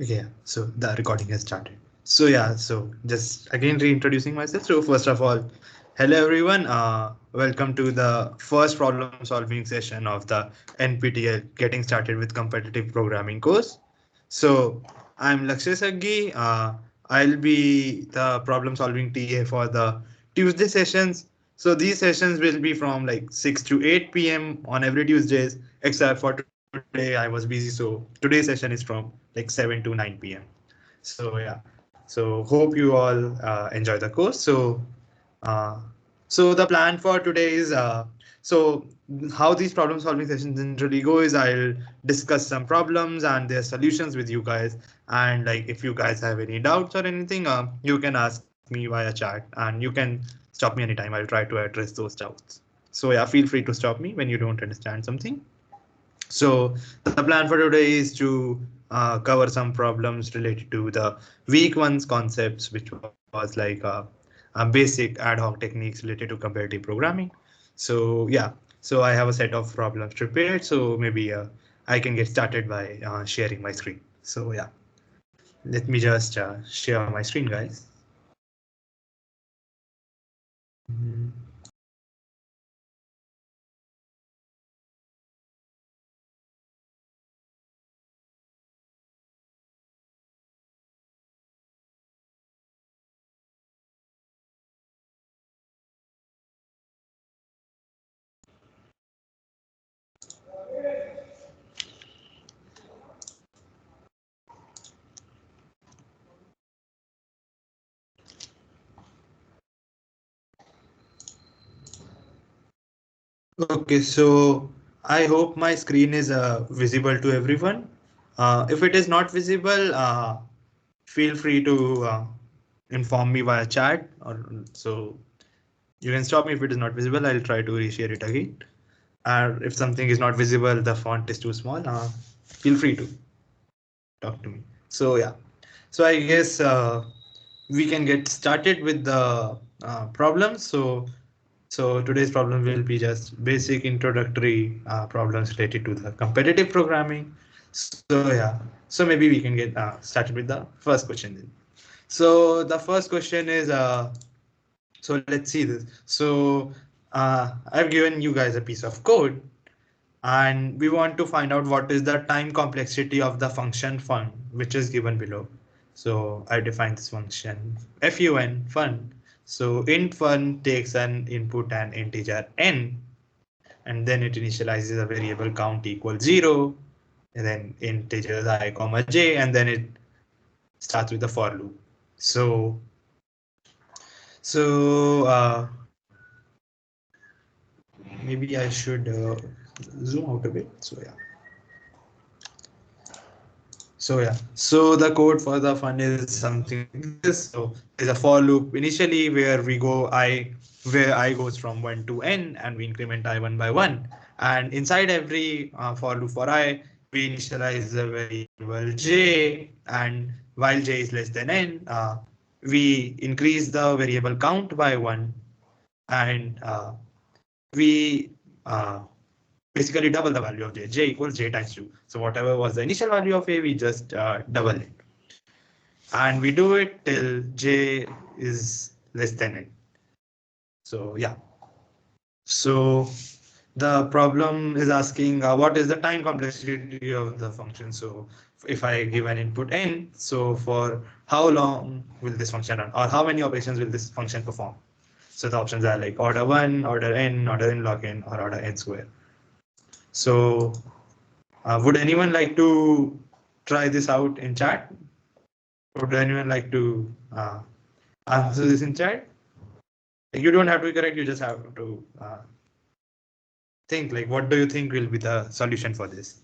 Yeah, so the recording has started. So yeah, so just again reintroducing myself. So first of all, hello everyone. Welcome to the first problem solving session of the NPTEL Getting Started with Competitive Programming course. So I'm Lakshay Saggi. I'll be the problem solving TA for the Tuesday sessions. So these sessions will be from like 6 to 8 p.m. on every Tuesdays, except for today I was busy. So today's session is from like 7 to 9 p.m. So yeah, so hope you all enjoy the course. Uh, so the plan for today is so how these problem solving sessions generally go is I'll discuss some problems and their solutions with you guys. And like if you guys have any doubts or anything, you can ask me via chat and you can stop me anytime. I'll try to address those doubts. So yeah, feel free to stop me when you don't understand something. So the plan for today is to cover some problems related to the week one's concepts, which was like basic ad hoc techniques related to comparative programming. So yeah, so I have a set of problems prepared. So maybe I can get started by sharing my screen. So yeah, let me just share my screen, guys. Mhm. Okay, so I hope my screen is visible to everyone. If it is not visible, feel free to inform me via chat, or so you can stop me if it is not visible. I'll try to reshare it again. Or if something is not visible, the font is too small, feel free to talk to me. So yeah, so I guess we can get started with the problems. So today's problem will be just basic introductory problems related to the competitive programming. So yeah, so maybe we can get started with the first question then. So the first question is so let's see this. So I've given you guys a piece of code and we want to find out what is the time complexity of the function fun, which is given below. So I define this function fun. So int fun takes an input an integer n, and then it initializes a variable count equals 0, and then integers I comma j, and then it starts with the for loop. So so maybe I should zoom out a bit. So yeah. So yeah, so the code for the fun is something like this. So there's a for loop initially where we go where I goes from 1 to n and we increment I one by one. And inside every for loop for I, we initialize the variable j, and while j is less than n, we increase the variable count by one, and we basically double the value of j. J equals j times 2. So whatever was the initial value of a, we just double it. And we do it till j is less than n. So yeah. So the problem is asking what is the time complexity of the function. So if I give an input n, so for how long will this function run, or how many operations will this function perform? So the options are like order 1, order n, order n log n, or order n square. So would anyone like to try this out in chat? Would anyone like to answer this in chat? You don't have to be correct, you just have to think like, what do you think will be the solution for this?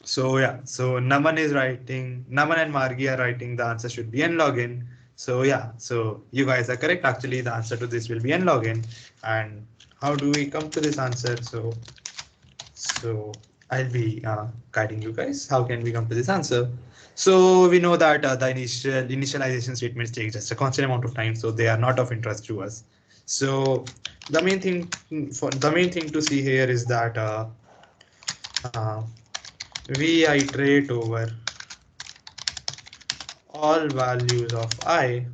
So yeah, so Naman and Margi are writing the answer should be n log n. So yeah, so you guys are correct. Actually, the answer to this will be n log n. And how do we come to this answer? So I'll be guiding you guys. How can we come to this answer? So we know that the initialization statements take just a constant amount of time, so they are not of interest to us. So the main thing to see here is that uh, we iterate over all values of I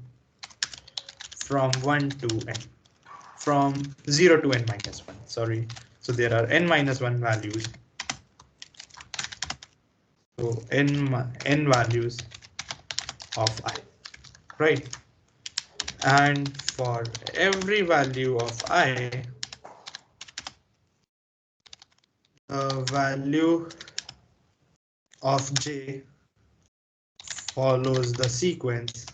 from 1 to n, from 0 to n minus 1, sorry. So there are n minus 1 values. So n values of I, right? And for every value of I, the value of j follows the sequence.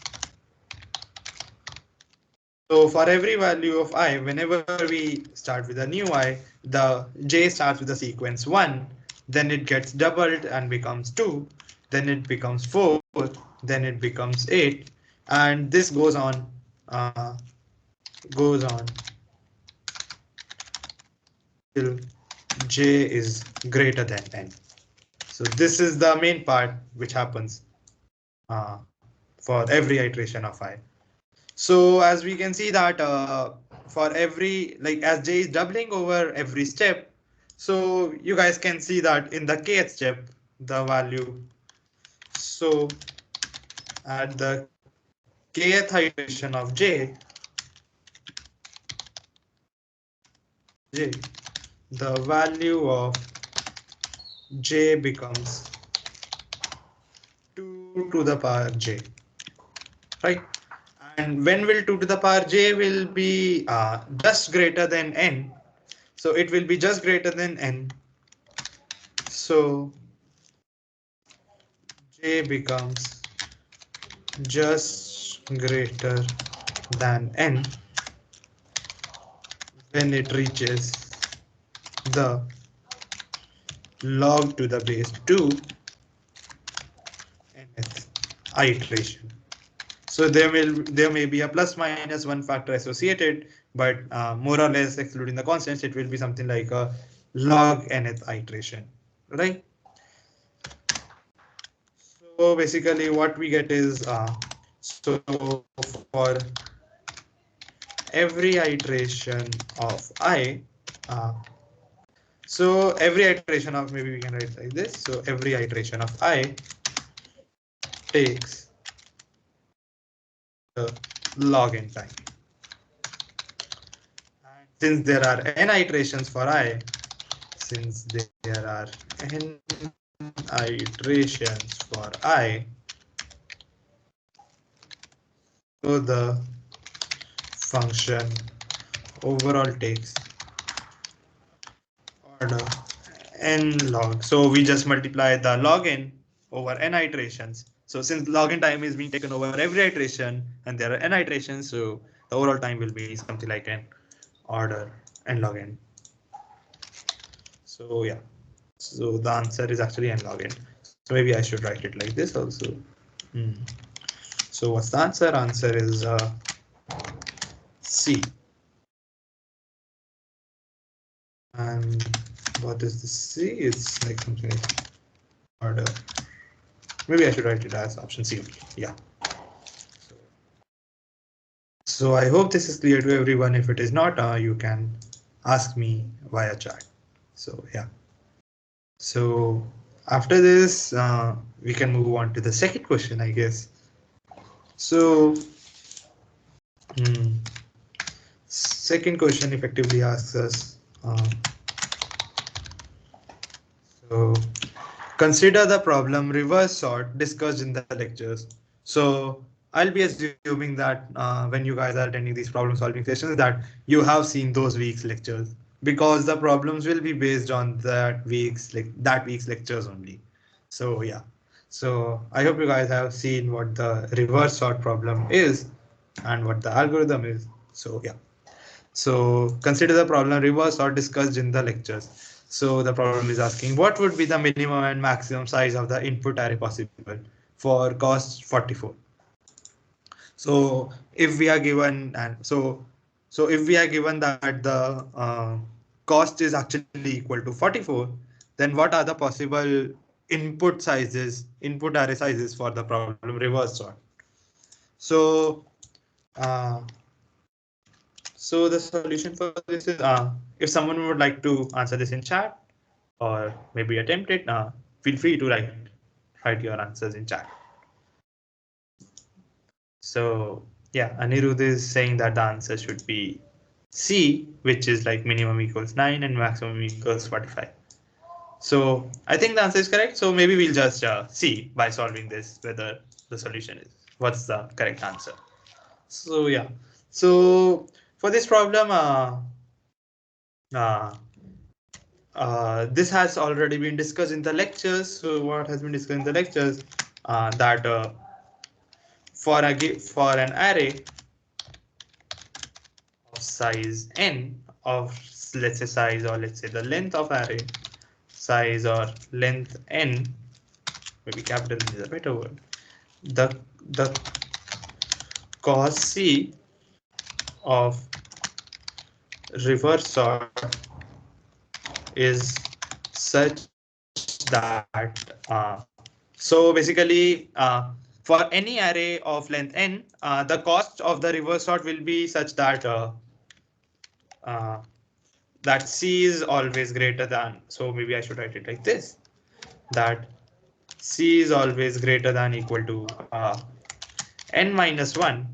So for every value of I, whenever we start with a new I, the j starts with the sequence 1, then it gets doubled and becomes 2, then it becomes 4, then it becomes 8, and this uh, goes on till j is greater than n. So this is the main part which happens uh, for every iteration of I. So as we can see that for every, like as j is doubling over every step, so you guys can see that in the kth step, the value. So at the kth iteration of j, the value of j becomes 2 to the power j, right? And when will 2 to the power j will be just greater than n? So it will be just greater than n. So j becomes just greater than n when it reaches the log to the base 2 nth iteration. So there may be a plus minus 1 factor associated, but more or less excluding the constants, it will be something like a log nth iteration, right? So basically what we get is so for every iteration of I, uh, so every iteration of, maybe we can write like this. So every iteration of I takes the log n time. And since there are n iterations for I, since there are n iterations for I, so the function overall takes order n log. So we just multiply the log n over n iterations. So since log n time is being taken over every iteration and there are n iterations, so the overall time will be something like n order n log n. So yeah, so the answer is actually n log n. So maybe I should write it like this also. So what's the answer? Answer is C. And what is the C? It's like something like order. Maybe I should write it as option C. Yeah. So I hope this is clear to everyone. If it is not, you can ask me via chat. So yeah. So after this, we can move on to the second question, I guess. So second question effectively asks us, so consider the problem reverse sort discussed in the lectures. So I'll be assuming that when you guys are attending these problem solving sessions that you have seen those week's lectures, because the problems will be based on that week's lectures only. So yeah. So I hope you guys have seen what the reverse sort problem is and what the algorithm is. So yeah. So consider the problem reverse or discussed in the lectures. So the problem is asking what would be the minimum and maximum size of the input array possible for cost 44. So if we are given so if we are given that the cost is actually equal to 44, then what are the possible input array sizes for the problem reverse sort? So uh, So the solution for this is, if someone would like to answer this in chat or maybe attempt it, feel free to write your answers in chat. So yeah, Anirudh is saying that the answer should be C, which is like minimum equals 9 and maximum equals 45. So I think the answer is correct. So maybe we'll just see by solving this whether the solution is what's the correct answer. So yeah, so for this problem, uh, this has already been discussed in the lectures. So what has been discussed in the lectures that for an array of size n of, let's say, size, or let's say the length of array size or length n, maybe capital N is a better word, the cos c of reverse sort is such that so basically for any array of length n, the cost of the reverse sort will be such that uh, that c is always greater than, so maybe I should write it like this, that c is always greater than equal to n minus 1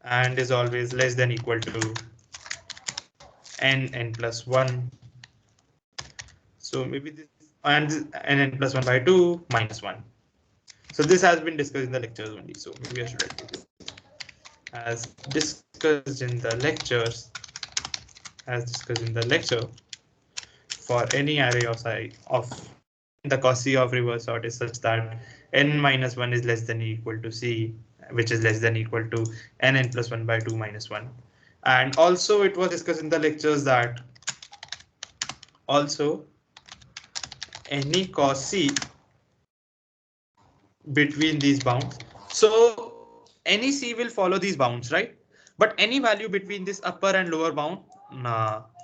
and is always less than equal to n plus 1. So maybe this, and n plus 1 by 2 minus 1. So this has been discussed in the lectures only. So maybe I should write it as discussed in the lectures, as discussed in the lecture, for any array of size of the cos c of reverse sort is such that n minus 1 is less than equal to c, which is less than equal to n plus 1 by 2 minus 1. And also it was discussed in the lectures that also any cos c between these bounds. So any c will follow these bounds, right? But any value between this upper and lower bound.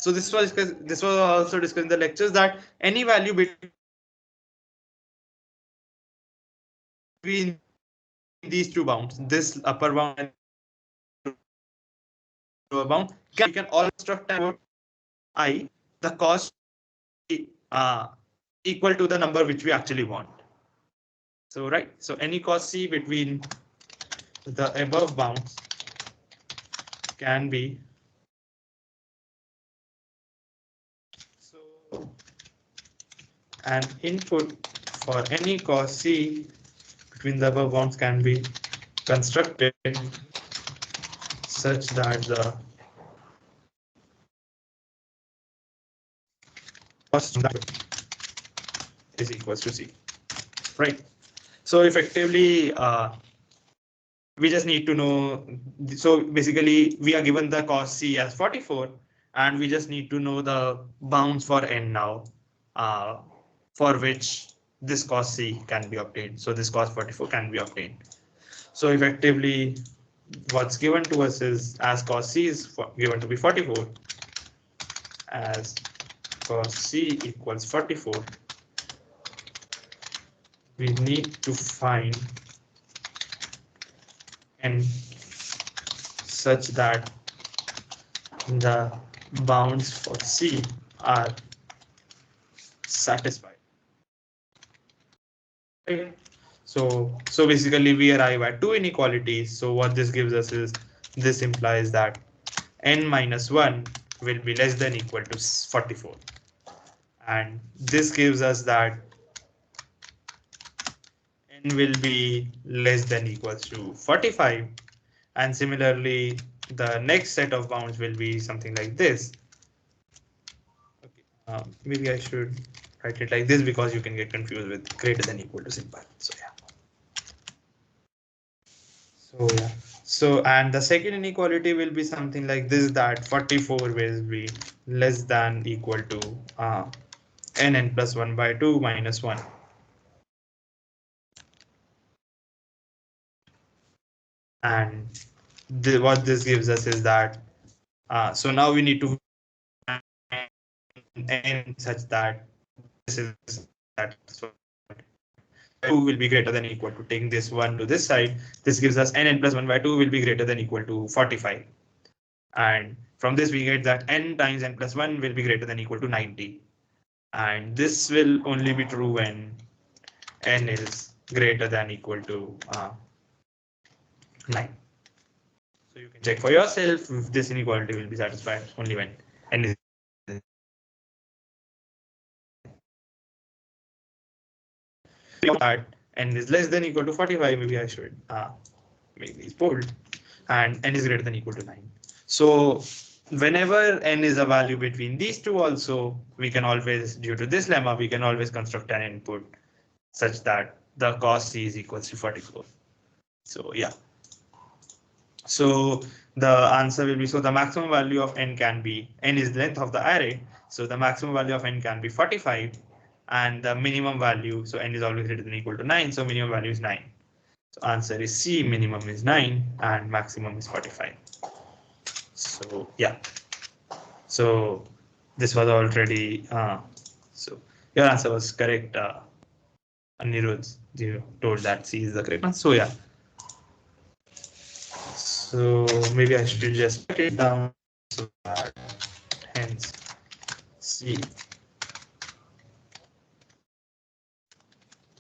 So this was also discussed in the lectures that any value between these two bounds, this upper bound and lower bound, we can all construct about I, the cost uh, equal to the number which we actually want. So right, so any cos c between the above bounds can be, so an input for any cos c between the above bounds can be constructed such that the cost is equals to c, right? So effectively, we just need to know. So basically, we are given the cos c as 44, and we just need to know the bounds for n now, for which this cos c can be obtained. So this cos 44 can be obtained. So effectively, what's given to us is as cos c is given to be 44, as cos c equals 44, we need to find n such that the bounds for c are satisfied. Okay. So basically we arrive at two inequalities. So what this gives us is, this implies that n minus 1 will be less than equal to 44. And this gives us that n will be less than equals to 45. And similarly, the next set of bounds will be something like this. Okay. Maybe I should write it like this because you can get confused with greater than equal to symbol. So yeah. So yeah. So and the second inequality will be something like this, that 44 will be less than equal to n plus 1 by 2 minus 1. And what this gives us is that so now we need to n such that this is that 2 will be greater than equal to, taking this 1 to this side, this gives us n plus 1 by 2 will be greater than equal to 45. And from this we get that n times n plus 1 will be greater than equal to 90. and this will only be true when n is greater than equal to 9. So you can check for yourself if this inequality will be satisfied only when n is that n is less than equal to 45. Maybe I should make these bold, and n is greater than equal to 9. So whenever n is a value between these two also, we can always, due to this lemma, we can always construct an input such that the cost c is equals to 44. So yeah. So the answer will be, so the maximum value of n can be, n is the length of the array. So the maximum value of n can be 45, and the minimum value, so n is always greater than equal to 9. So minimum value is 9. So answer is C, minimum is 9 and maximum is 45. So yeah. So this was already, so your answer was correct. Anirudh, you told that C is the correct one. So yeah. So maybe I should just write it down so that hence C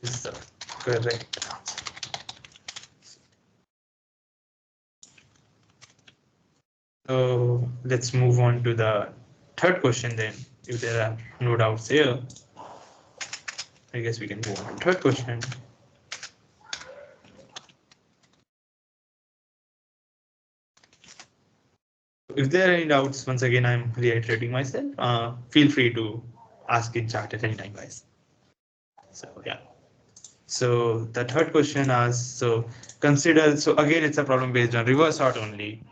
is the correct answer. So let's move on to the third question then. If there are no doubts here, I guess we can move on to third question. If there are any doubts, once again, I'm reiterating myself. Feel free to ask in chat at any time, guys. So yeah. So the third question asks, so consider, so again, it's a problem based on reverse sort only.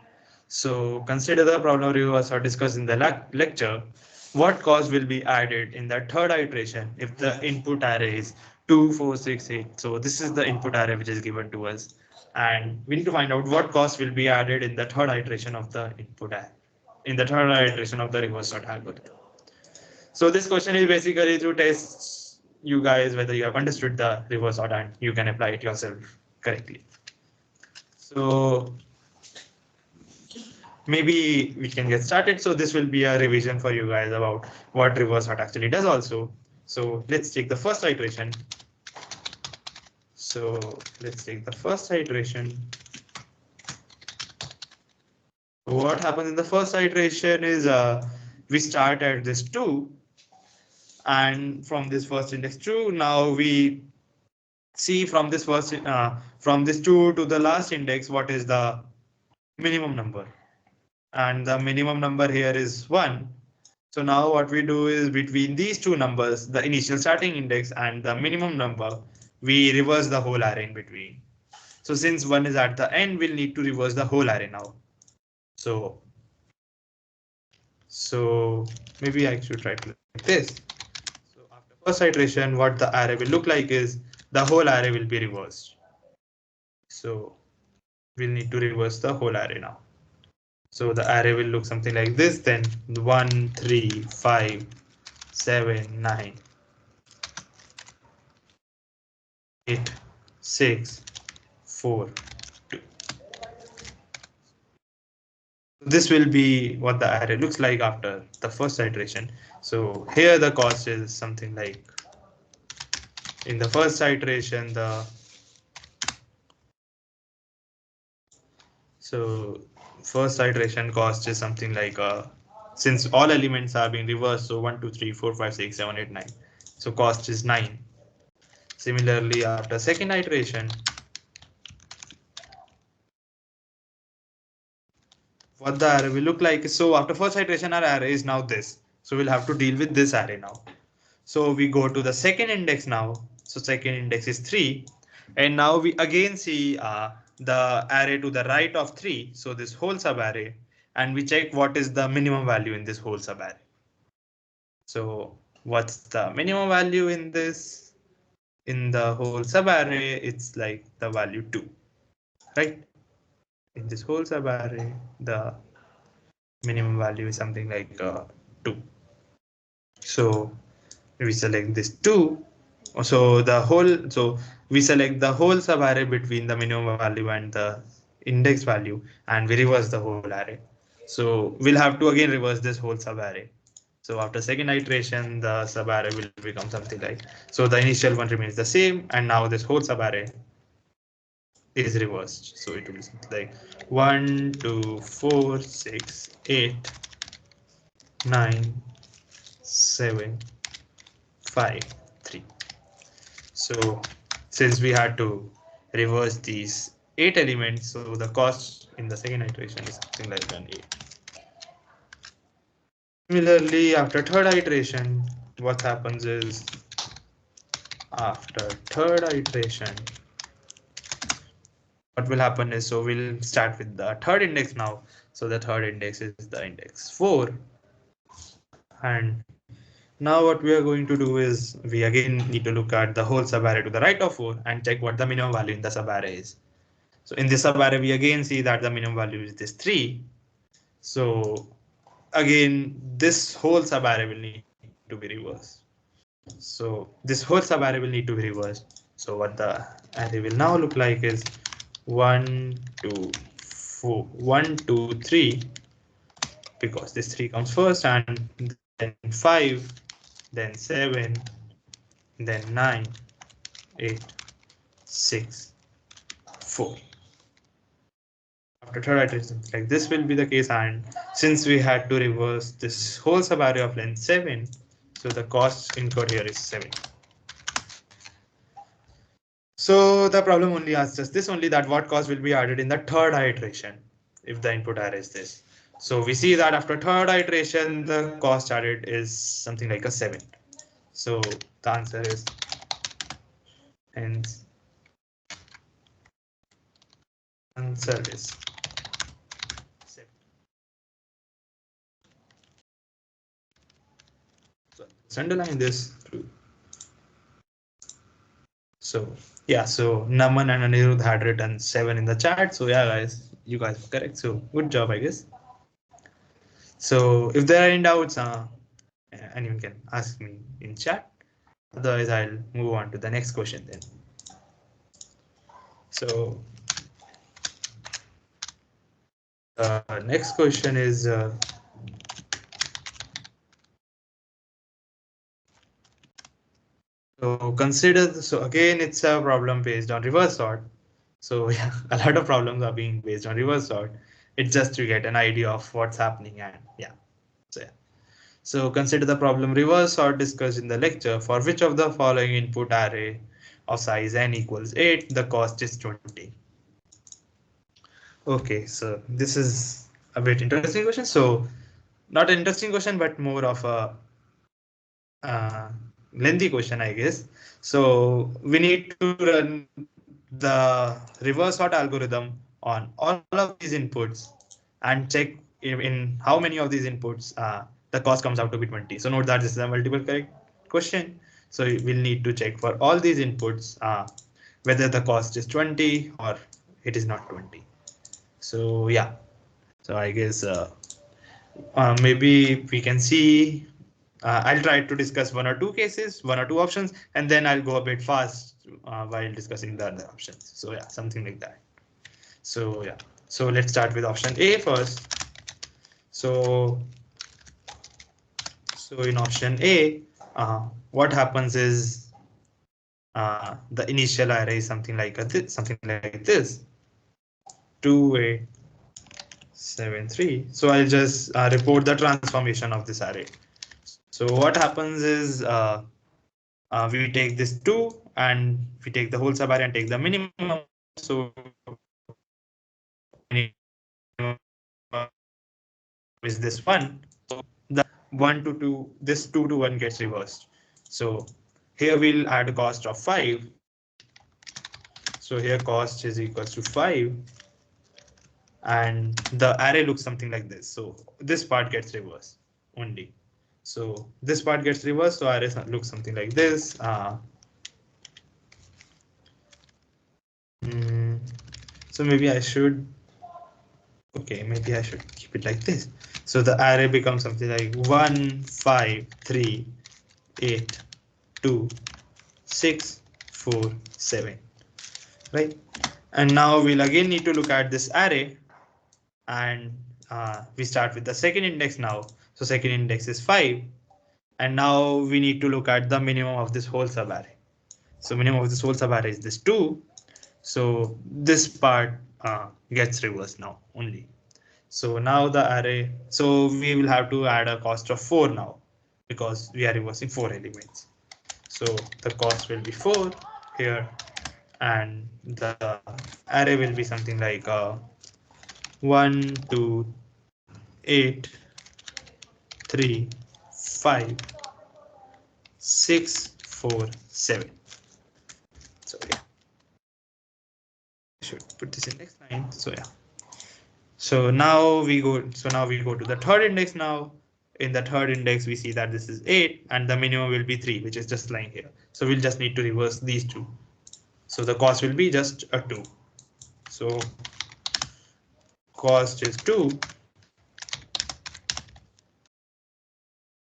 So consider the problem reverse sort discussed in the lecture. What cost will be added in the third iteration if the input array is 2, 4, 6, 8? So this is the input array which is given to us. And we need to find out what cost will be added in the third iteration of the input array, in the third iteration of the reverse sort algorithm. So this question is basically to test you guys whether you have understood the reverse sort and you can apply it yourself correctly. So maybe we can get started. So this will be a revision for you guys about what reverse sort actually does also. So let's take the first iteration. So let's take the first iteration. What happens in the first iteration is we start at this 2, and from this first index 2, now we see from this first from this 2 to the last index what is the minimum number, and the minimum number here is 1. So now what we do is between these two numbers, the initial starting index and the minimum number, we reverse the whole array in between. So since 1 is at the end, we'll need to reverse the whole array now. So maybe I should write like this. So after first iteration, what the array will look like is the whole array will be reversed. So we'll need to reverse the whole array now. So the array will look something like this then: 1, 3, 5, 7, 9, 8, 6, 4, 2. This will be what the array looks like after the first iteration. So here the cost is something like, in the first iteration, so first iteration cost is something like, since all elements are being reversed, so 1, 2, 3, 4, 5, 6, 7, 8, 9. So cost is 9. Similarly, after second iteration, what the array will look like. So after first iteration, our array is now this. So we'll have to deal with this array now. So we go to the second index now. So second index is 3. And now we again see the array to the right of 3. So this whole subarray. And we check what is the minimum value in this whole subarray. So what's the minimum value in this? In the whole subarray, it's like the value 2, right? In this whole subarray, the minimum value is something like 2. So we select this 2. So we select the whole subarray between the minimum value and the index value, and we reverse the whole array. So we'll have to again reverse this whole subarray. So after second iteration, the subarray will become something like, so the initial one remains the same, and now this whole subarray is reversed. So it will be something like 1, 2, 4, 6, 8, 9, 7, 5, 3. So since we had to reverse these 8 elements, so the cost in the second iteration is something like an 8. Similarly, after third iteration, what happens is after third iteration, what will happen is, so we'll start with the third index now. So the third index is the index 4. And now what we are going to do is we again need to look at the whole subarray to the right of 4 and check what the minimum value in the subarray is. So in this subarray, we again see that the minimum value is this 3. So again, this whole subarray will need to be reversed. So this whole subarray will need to be reversed. So what the array will now look like is 1, 2, 4, 1, 2, 3, because this 3 comes first, and then 5, then 7, then 9, 8, 6, 4. After third iteration, like this will be the case, and since we had to reverse this whole subarray of length 7, so the cost incurred here is 7. So the problem only asks us this only, that what cost will be added in the third iteration if the input array is this. So we see that after third iteration, the cost added is something like a 7. So the answer is hence answer is 7. So let's underline this through. So yeah, so Naman and Anirudh had written 7 in the chat. So yeah, guys, you guys were correct. So good job, I guess. So if there are any doubts, anyone can ask me in chat. Otherwise, I'll move on to the next question then. So the next question is so consider, so again, it's a problem based on reverse sort. So yeah, a lot of problems are being based on reverse sort. It's just to get an idea of what's happening, and yeah. So yeah. So consider the problem reverse sort discussed in the lecture. For which of the following input array of size n equals 8, the cost is 20. Okay, so this is a bit interesting question. So not an interesting question, but more of a uh, lengthy question, I guess. So we need to run the reverse sort algorithm on all of these inputs and check in how many of these inputs the cost comes out to be 20. So note that this is a multiple correct question. So we'll need to check for all these inputs whether the cost is 20 or it is not 20. So yeah, so I guess maybe we can see. I'll try to discuss one or two cases, one or two options, and then I'll go a bit fast while discussing the other options. So yeah, something like that. So yeah, so let's start with option A first. So in option A, what happens is the initial array is something like something like this, 2, 8, 7, 3. So I'll just report the transformation of this array. So what happens is we take this 2 and we take the whole subarray and take the minimum. So minimum is this 1. So the 1 to 2, this 2 to 1 gets reversed. So here we'll add a cost of 5. So here cost is equals to 5. And the array looks something like this. So this part gets reversed only. So this part gets reversed. So array looks something like this. So maybe I should. Okay, maybe I should keep it like this. So the array becomes something like 1, 5, 3, 8, 2, 6, 4, 7. Right? And now we'll again need to look at this array, and we start with the second index now. So second index is 5. And now we need to look at the minimum of this whole subarray. So minimum of this whole subarray is this 2. So this part gets reversed now only. So now the array, so we will have to add a cost of 4 now because we are reversing 4 elements. So the cost will be 4 here, and the array will be something like 1, 2, 8, 3, 5, 6, 4, 7. So yeah, I should put this in next line. So yeah. So now we go to the third index now. In the third index, we see that this is 8 and the minimum will be 3, which is just lying here. So we'll just need to reverse these two. So the cost will be just a 2. So cost is 2.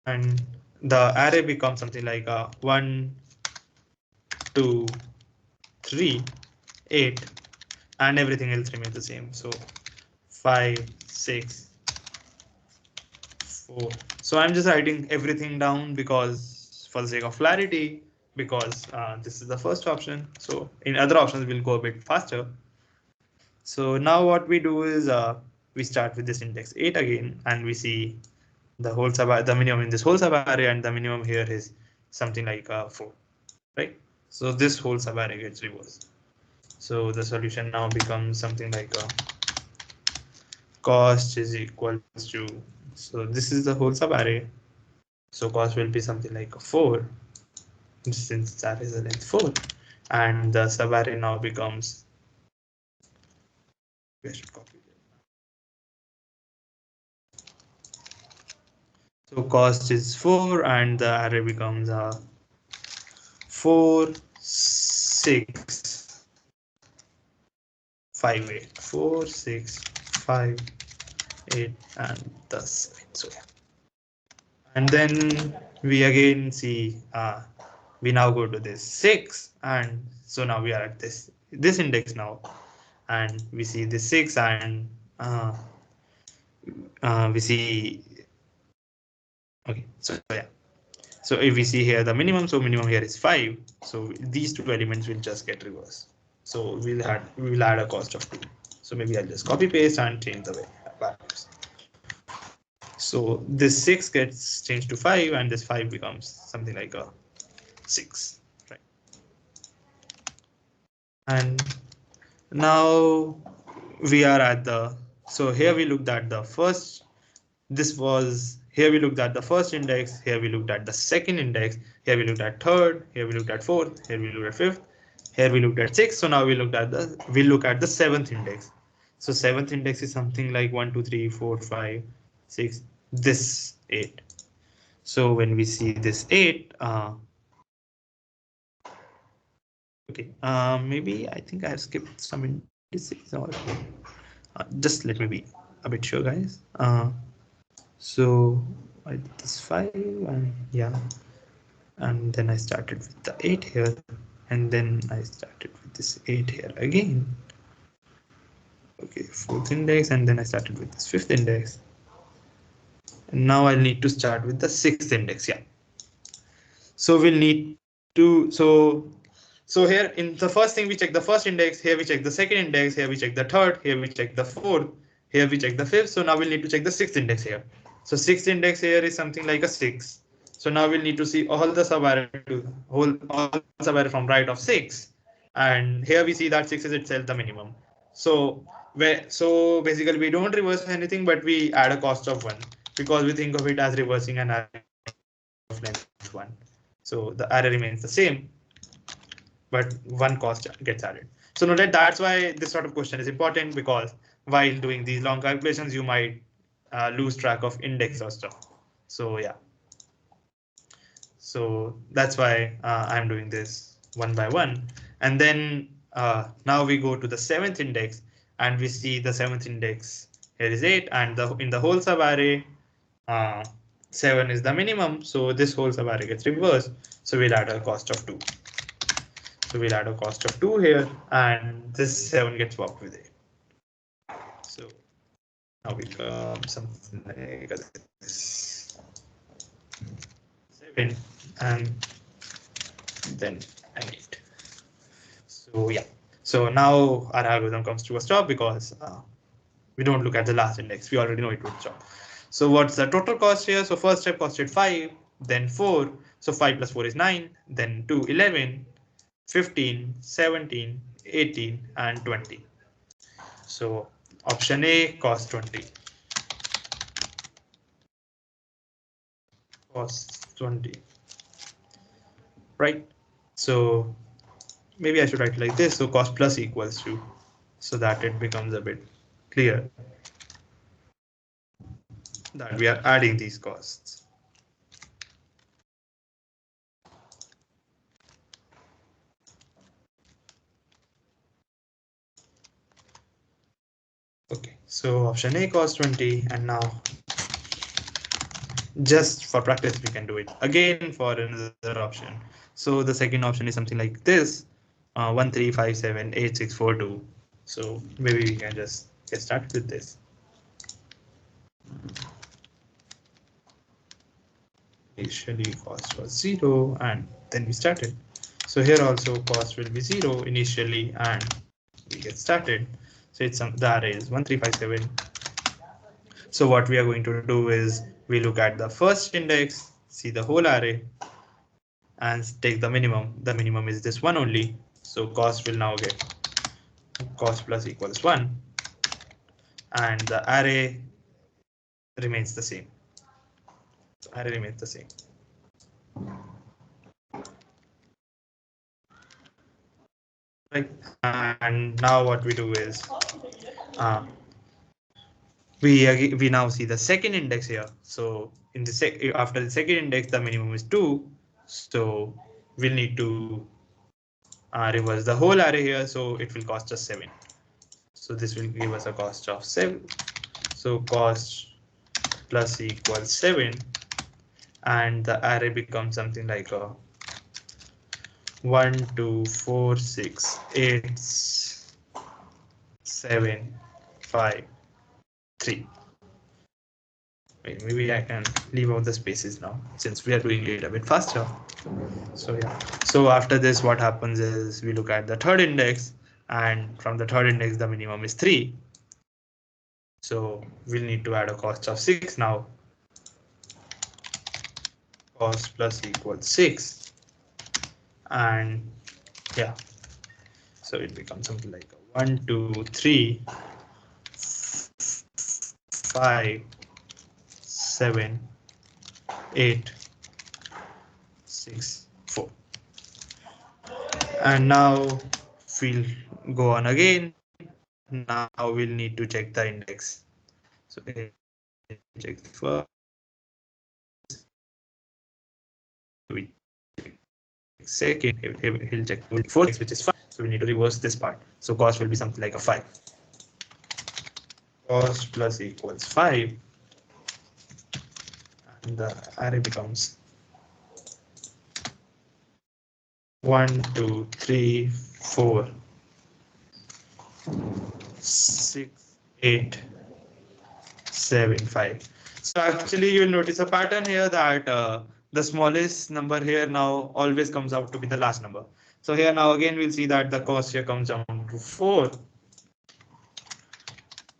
And the array becomes something like 1, 2, 3, 8, and everything else remains the same. So 5, 6, 4. So I'm just writing everything down because for the sake of clarity, because this is the first option. So in other options, we'll go a bit faster. So now what we do is we start with this index 8 again, and we see the whole the minimum in this whole subarray, and the minimum here is something like 4, right? So this whole subarray gets reversed. So the solution now becomes something like cost is equal to, so this is the whole subarray. So cost will be something like 4, since that is the length 4, and the subarray now becomes, we should copy it. So cost is 4 and the array becomes 4, 6, 5, 8, 4, 6, 5, 8, and the 7. So yeah. And then we again see we now go to this 6, and so now we are at this index now, and we see this 6, and we see, okay, so yeah. So if we see here the minimum, so minimum here is 5. So these two elements will just get reversed. So we will add a cost of 2. So maybe I'll just copy paste and change the values. So this 6 gets changed to 5, and this 5 becomes something like a 6, right? And now we are at the, so here we looked at the first, this was, here we looked at the first index, here we looked at the second index, here we looked at third, here we looked at fourth, here we looked at fifth, here we looked at sixth. So now we look at the seventh index. So seventh index is something like 1, 2, 3, 4, 5, 6, this 8. So when we see this 8, okay, maybe I think I have skipped some indices, or just let me be a bit sure, guys. So I did this 5, and yeah, and then I started with the 8 here, and then I started with this 8 here again. Okay, fourth index, and then I started with this fifth index. And now I'll need to start with the sixth index. Yeah. So we'll need to, so here in the first thing we check the first index, here we check the second index, here we check the third, here we check the fourth, here we check the fifth. So now we'll need to check the sixth index here. So sixth index here is something like a 6. So now we'll need to see all the subarray from right of 6. And here we see that 6 is itself the minimum. So basically we don't reverse anything, but we add a cost of 1 because we think of it as reversing an array of length 1. So the array remains the same, but 1 cost gets added. So note that that's why this sort of question is important, because while doing these long calculations, you might lose track of index or stuff. So yeah. So that's why I'm doing this one by one. And then now we go to the seventh index, and we see the seventh index here is 8, and in the whole subarray, 7 is the minimum. So this whole subarray gets reversed. So we'll add a cost of 2. So we'll add a cost of 2 here, and this 7 gets swapped with 8. So now we come something like this. 7 and then an 8. So yeah, so now our algorithm comes to a stop because we don't look at the last index. We already know it would stop. So what's the total cost here? So first step costed 5, then 4. So 5 plus 4 is 9, then 2, 11, 15, 17, 18, and 20. So option A cost 20. Cost 20. Right? So maybe I should write it like this. So cost plus equals to, so that it becomes a bit clear that we are adding these costs. Okay, so option A cost 20, and now just for practice we can do it again for another option. So the second option is something like this, 13578642. So maybe we can just get started with this. Initially cost was 0 and then we started. So here also cost will be 0 initially and we get started. So it's the array is 1357. So what we are going to do is we look at the first index, see the whole array, and take the minimum. The minimum is this one only. So cost will now get cost plus equals 1, and the array remains the same. So array remains the same. Right. And now what we do is we now see the second index here. So in the after the second index, the minimum is 2. So we'll need to reverse the whole array here. So it will cost us 7. So this will give us a cost of 7. So cost plus equals 7, and the array becomes something like a 1, 2, 4, 6, 8, 7, 5, 3. Wait, maybe I can leave out the spaces now since we are doing it a bit faster. So yeah. So after this, what happens is we look at the third index, and from the third index, the minimum is 3. So we'll need to add a cost of 6 now. Cost plus equals 6. And yeah, so it becomes something like 1, 2, 3, 5, 7, 8, 6, 4. And now we'll go on again. Now we'll need to check the index. So check the first. We check second. He'll check fourth, which is 5. So we need to reverse this part. So cost will be something like a 5. Cost plus equals 5. And the array becomes 1, 2, 3, 4, 6, 8, 7, 5. So actually you will notice a pattern here that the smallest number here now always comes out to be the last number. So here now again we'll see that the cost here comes down to 4.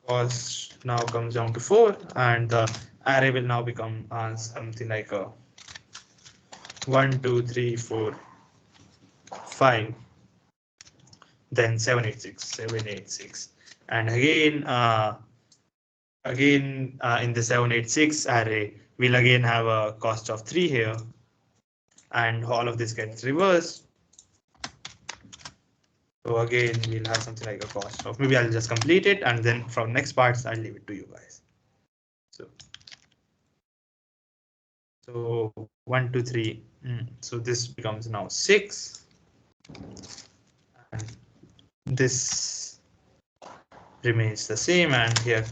Cost now comes down to 4, and the array will now become something like a 1, 2, 3, 4, 5, then 786, and again in the 786 array we'll again have a cost of 3 here, and all of this gets reversed. So again we'll have something like a cost of, maybe I'll just complete it, and then from next parts I'll leave it to you guys. So 1, 2, 3. So this becomes now 6, and this remains the same, and here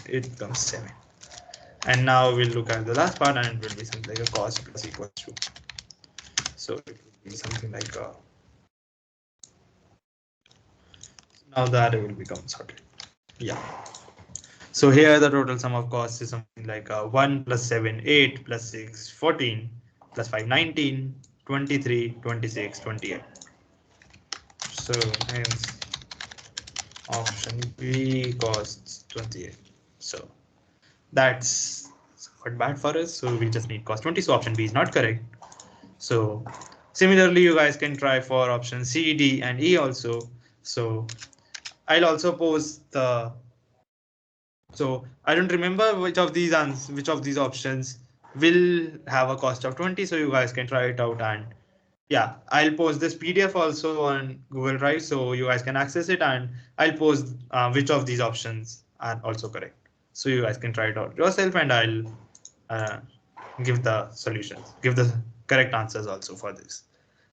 it becomes 7. And now we'll look at the last part, and it will be something like a cost plus equals to. So it will be something like a. Now the array will become sorted. Yeah. So here the total sum of costs is something like 1 plus 7, 8 plus 6, 14, plus 5, 19, 23, 26, 28. So hence option B costs 28. So that's quite bad for us. So we just need cost 20. So option B is not correct. So similarly, you guys can try for option C, D, and E also. So I'll also post the. So I don't remember which of these options will have a cost of 20. So you guys can try it out, and yeah, I'll post this PDF also on Google Drive so you guys can access it, and I'll post which of these options are also correct. So you guys can try it out yourself, and I'll uh, give the solutions, give the correct answers also for this.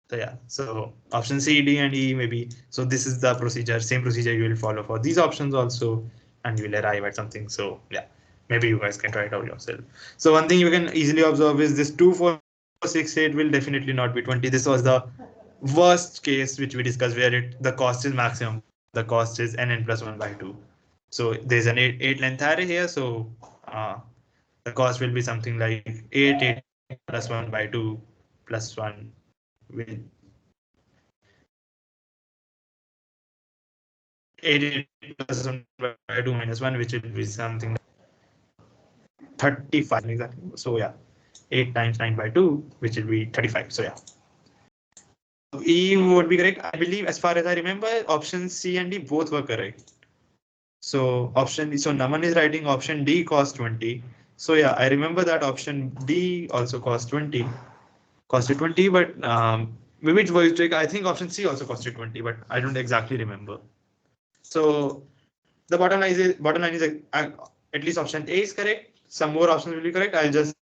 So yeah, so option C, D, and E maybe. So this is the procedure, same procedure you will follow for these options also, and you will arrive at something. So yeah, maybe you guys can try it out yourself. So one thing you can easily observe is this 2, 4, 6, 8 will definitely not be 20. This was the worst case which we discussed where the cost is maximum. The cost is n plus 1 by 2. So there's an 8 length array here. So the cost will be something like 8 plus 1 by 2 plus 1 with 8 plus 1 by 2 minus 1, which will be something like 35 exactly. So yeah, 8 times 9 by 2, which will be 35. So yeah. E would be correct. I believe, as far as I remember, options C and D both were correct. So Naman is writing option D cost 20. So yeah, I remember that option D also cost 20. Costed 20, but maybe it's voice trick. I think option C also costed 20, but I don't exactly remember. So the bottom line is at least option A is correct. Some more options will be correct. I'll just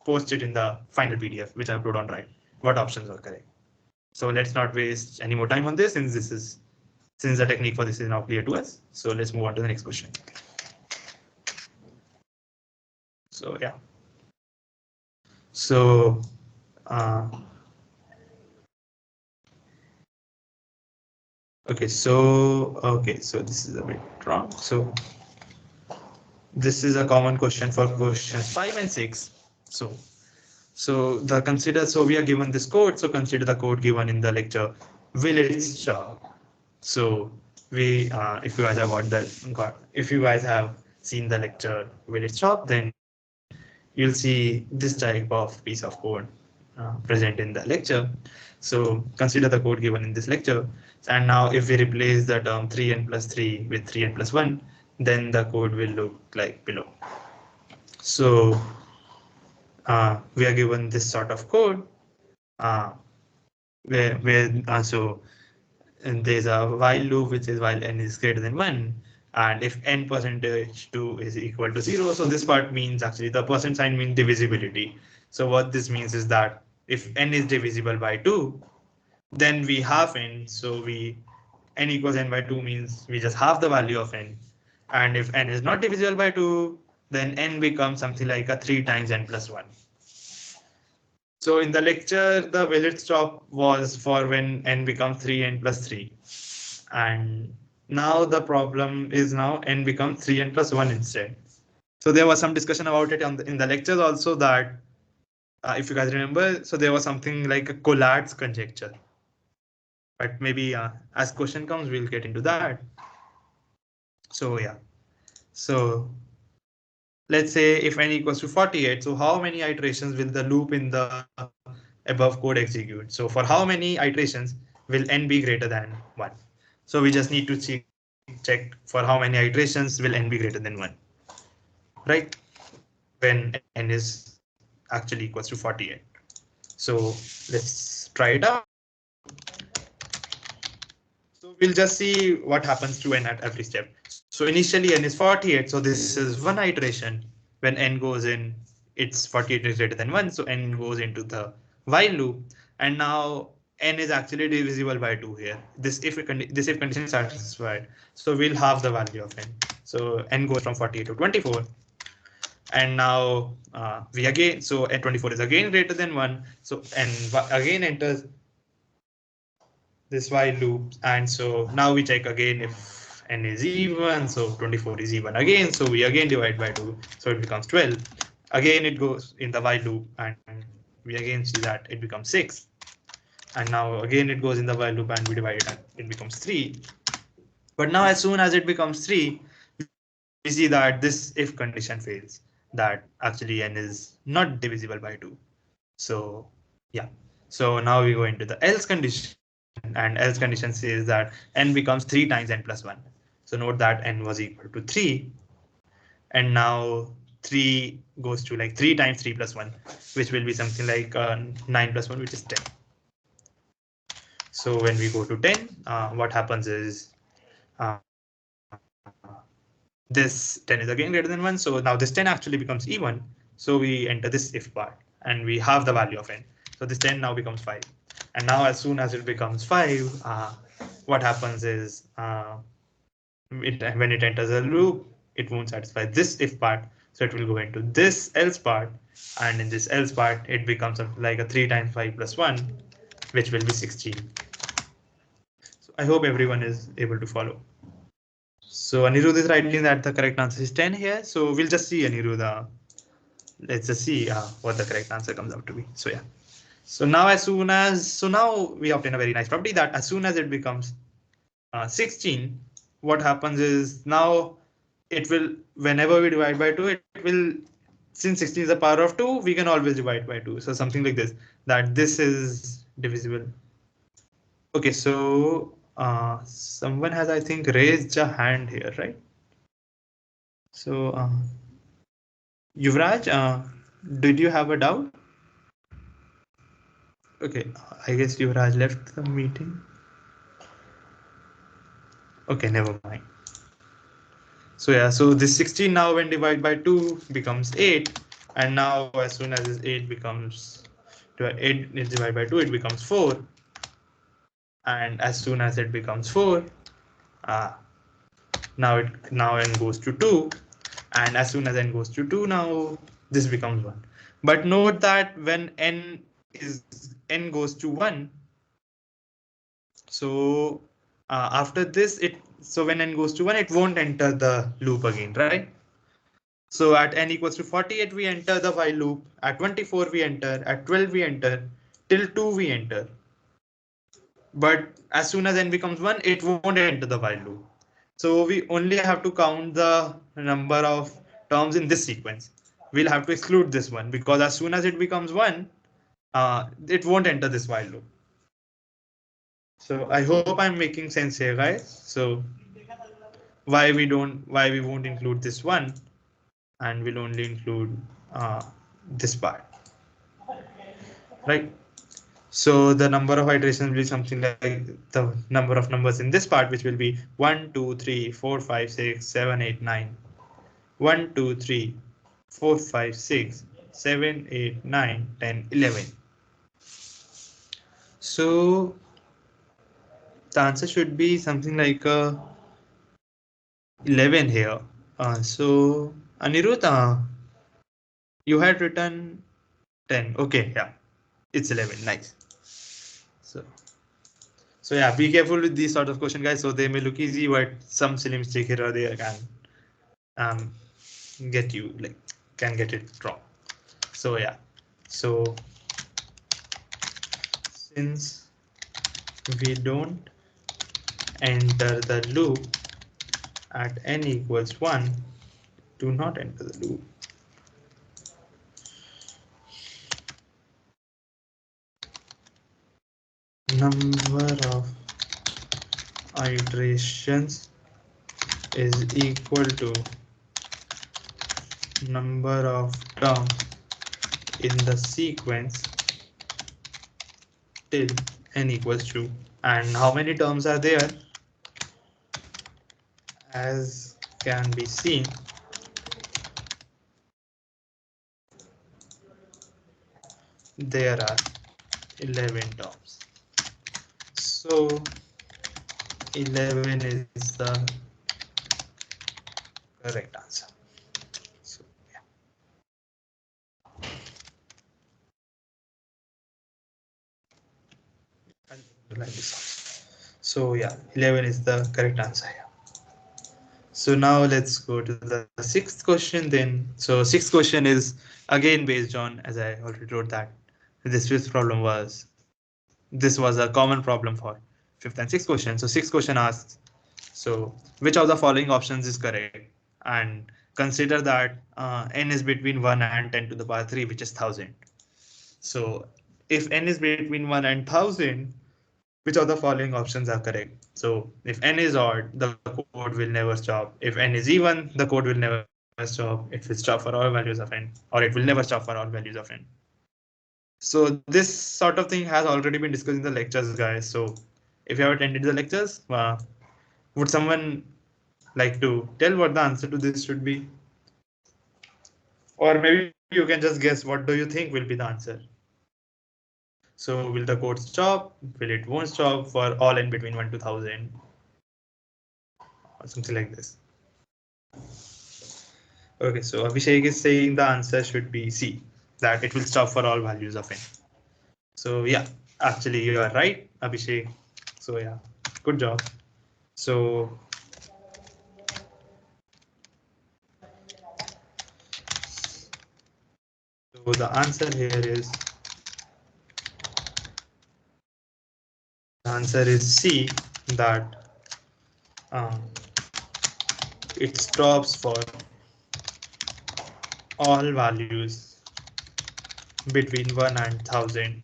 post it in the final PDF, which I put on right. What options are correct? So let's not waste any more time on this since the technique for this is now clear to us. So let's move on to the next question. So yeah. So okay, so this is a bit wrong. So this is a common question for questions 5 and 6. So we are given this code. So consider the code given in the lecture. Will it stop? So if you guys if you guys have seen the lecture, will it stop? Then you'll see this type of piece of code present in the lecture. So consider the code given in this lecture. And now if we replace the term 3n plus 3 with 3n plus 1, then the code will look like below. So we are given this sort of code and there's a while loop which is while n is greater than 1, and if n percentage 2 is equal to 0, so this part means actually the percent sign means divisibility. So what this means is that if n is divisible by 2, then we half n. So n equals n by 2 means we just half the value of n. And if n is not divisible by 2, then n becomes something like a 3 times n plus 1. So in the lecture, the valid stop was for when n becomes 3n plus 3. And now the problem is now n becomes 3n plus 1 instead. So there was some discussion about it in the lectures also that if you guys remember, so there was something like a Collard's conjecture. But maybe as question comes, we'll get into that. So yeah. So let's say if n equals to 48, so how many iterations will the loop in the above code execute? So for how many iterations will n be greater than 1? So we just need to check for how many iterations will n be greater than 1, right? When n is actually equals to 48. So let's try it out. So we'll just see what happens to n at every step. So initially n is 48. So this is one iteration. When n goes in, it's 48 is greater than 1. So n goes into the while loop. And now n is actually divisible by 2 here. This if condition is satisfied. So we'll halve the value of n. So n goes from 48 to 24. And now so n24 is again greater than 1. So n again enters this while loop, and so now we check again if n is even, so 24 is even again, so we again divide by 2, so it becomes 12. Again it goes in the while loop, and we again see that it becomes 6. And now again it goes in the while loop and we divide it and it becomes 3. But now as soon as it becomes 3, we see that this if condition fails, that actually n is not divisible by 2. So yeah, so now we go into the else condition, and else condition says that n becomes 3 times n plus 1. So note that n was equal to 3, and now 3 goes to like 3 times 3 plus 1, which will be something like 9 plus 1, which is 10. So when we go to 10, what happens is this 10 is again greater than 1. So now this 10 actually becomes even. So we enter this if part and we have the value of n. So this 10 now becomes 5. And now as soon as it becomes 5, what happens is when it enters a loop, it won't satisfy this if part. So it will go into this else part. And in this else part, it becomes like a 3 times 5 plus 1, which will be 16. So I hope everyone is able to follow. So Anirudh is writing that the correct answer is 10 here. So we'll just see Anirudh. Let's just see what the correct answer comes out to be. So yeah. So now now we obtain a very nice property that as soon as it becomes 16, what happens is now it will, whenever we divide by 2, it will, since 16 is the power of 2, we can always divide by 2. So something like this, that this is divisible. Okay, so someone has, I think, raised a hand here, right? So Yuvraj, did you have a doubt? Okay, I guess Yuvraj left the meeting. Okay, never mind. So yeah, so this 16 now when divided by 2 becomes 8, and now as soon as this 8 becomes 8 is divided by 2, it becomes 4, and as soon as it becomes 4, now n goes to 2, and as soon as n goes to 2, now this becomes 1. But note that when n goes to 1, so after this so when n goes to 1, it won't enter the loop again, right? So at n equals to 48, we enter the while loop. At 24, we enter. At 12, we enter. Till 2, we enter. But as soon as n becomes 1, it won't enter the while loop. So we only have to count the number of terms in this sequence. We'll have to exclude this one because as soon as it becomes 1, it won't enter this while loop. So I hope I'm making sense here, guys. So why we won't include this one, and we'll only include this part, right? So the number of iterations will be something like the number of numbers in this part, which will be 1, 2, 3, 4, 5, 6, 7, 8, 9. 1, 2, 3, 4, 5, 6, 7, 8, 9, 10, 11. So the answer should be something like 11 here. So Anirudh, you had written 10. Okay, yeah, it's 11. Nice. So yeah, be careful with these sort of questions, guys. So they may look easy, but some silly mistake here or there can get you can get it wrong. So yeah, so since we don't enter the loop at n equals 1, do not enter the loop. Number of iterations is equal to number of terms in the sequence till n equals 2. And how many terms are there? As can be seen, there are 11 terms. So 11 is the correct answer. So yeah. So yeah, 11 is the correct answer here. So now let's go to the sixth question then. So sixth question is again based on, as I already wrote that, this fifth problem was, this was a common problem for fifth and sixth question. So sixth question asks, so which of the following options is correct? And consider that n is between 1 and 10 to the power 3, which is 1000. So if n is between 1 and 1000, which of the following options are correct? So if n is odd, the code will never stop. If n is even, the code will never stop. It will stop for all values of n, or it will never stop for all values of n. So this sort of thing has already been discussed in the lectures, guys. So if you have attended the lectures, would someone like to tell what the answer to this should be? Or maybe you can just guess, what do you think will be the answer? So will the code stop? Will it won't stop for all n between 1 to 1000? Or something like this. Okay, so Abhishek is saying the answer should be C, that it will stop for all values of n. So yeah, actually you are right, Abhishek. So yeah, good job. So the answer here is, the answer is C, that it stops for all values between 1 and 1000.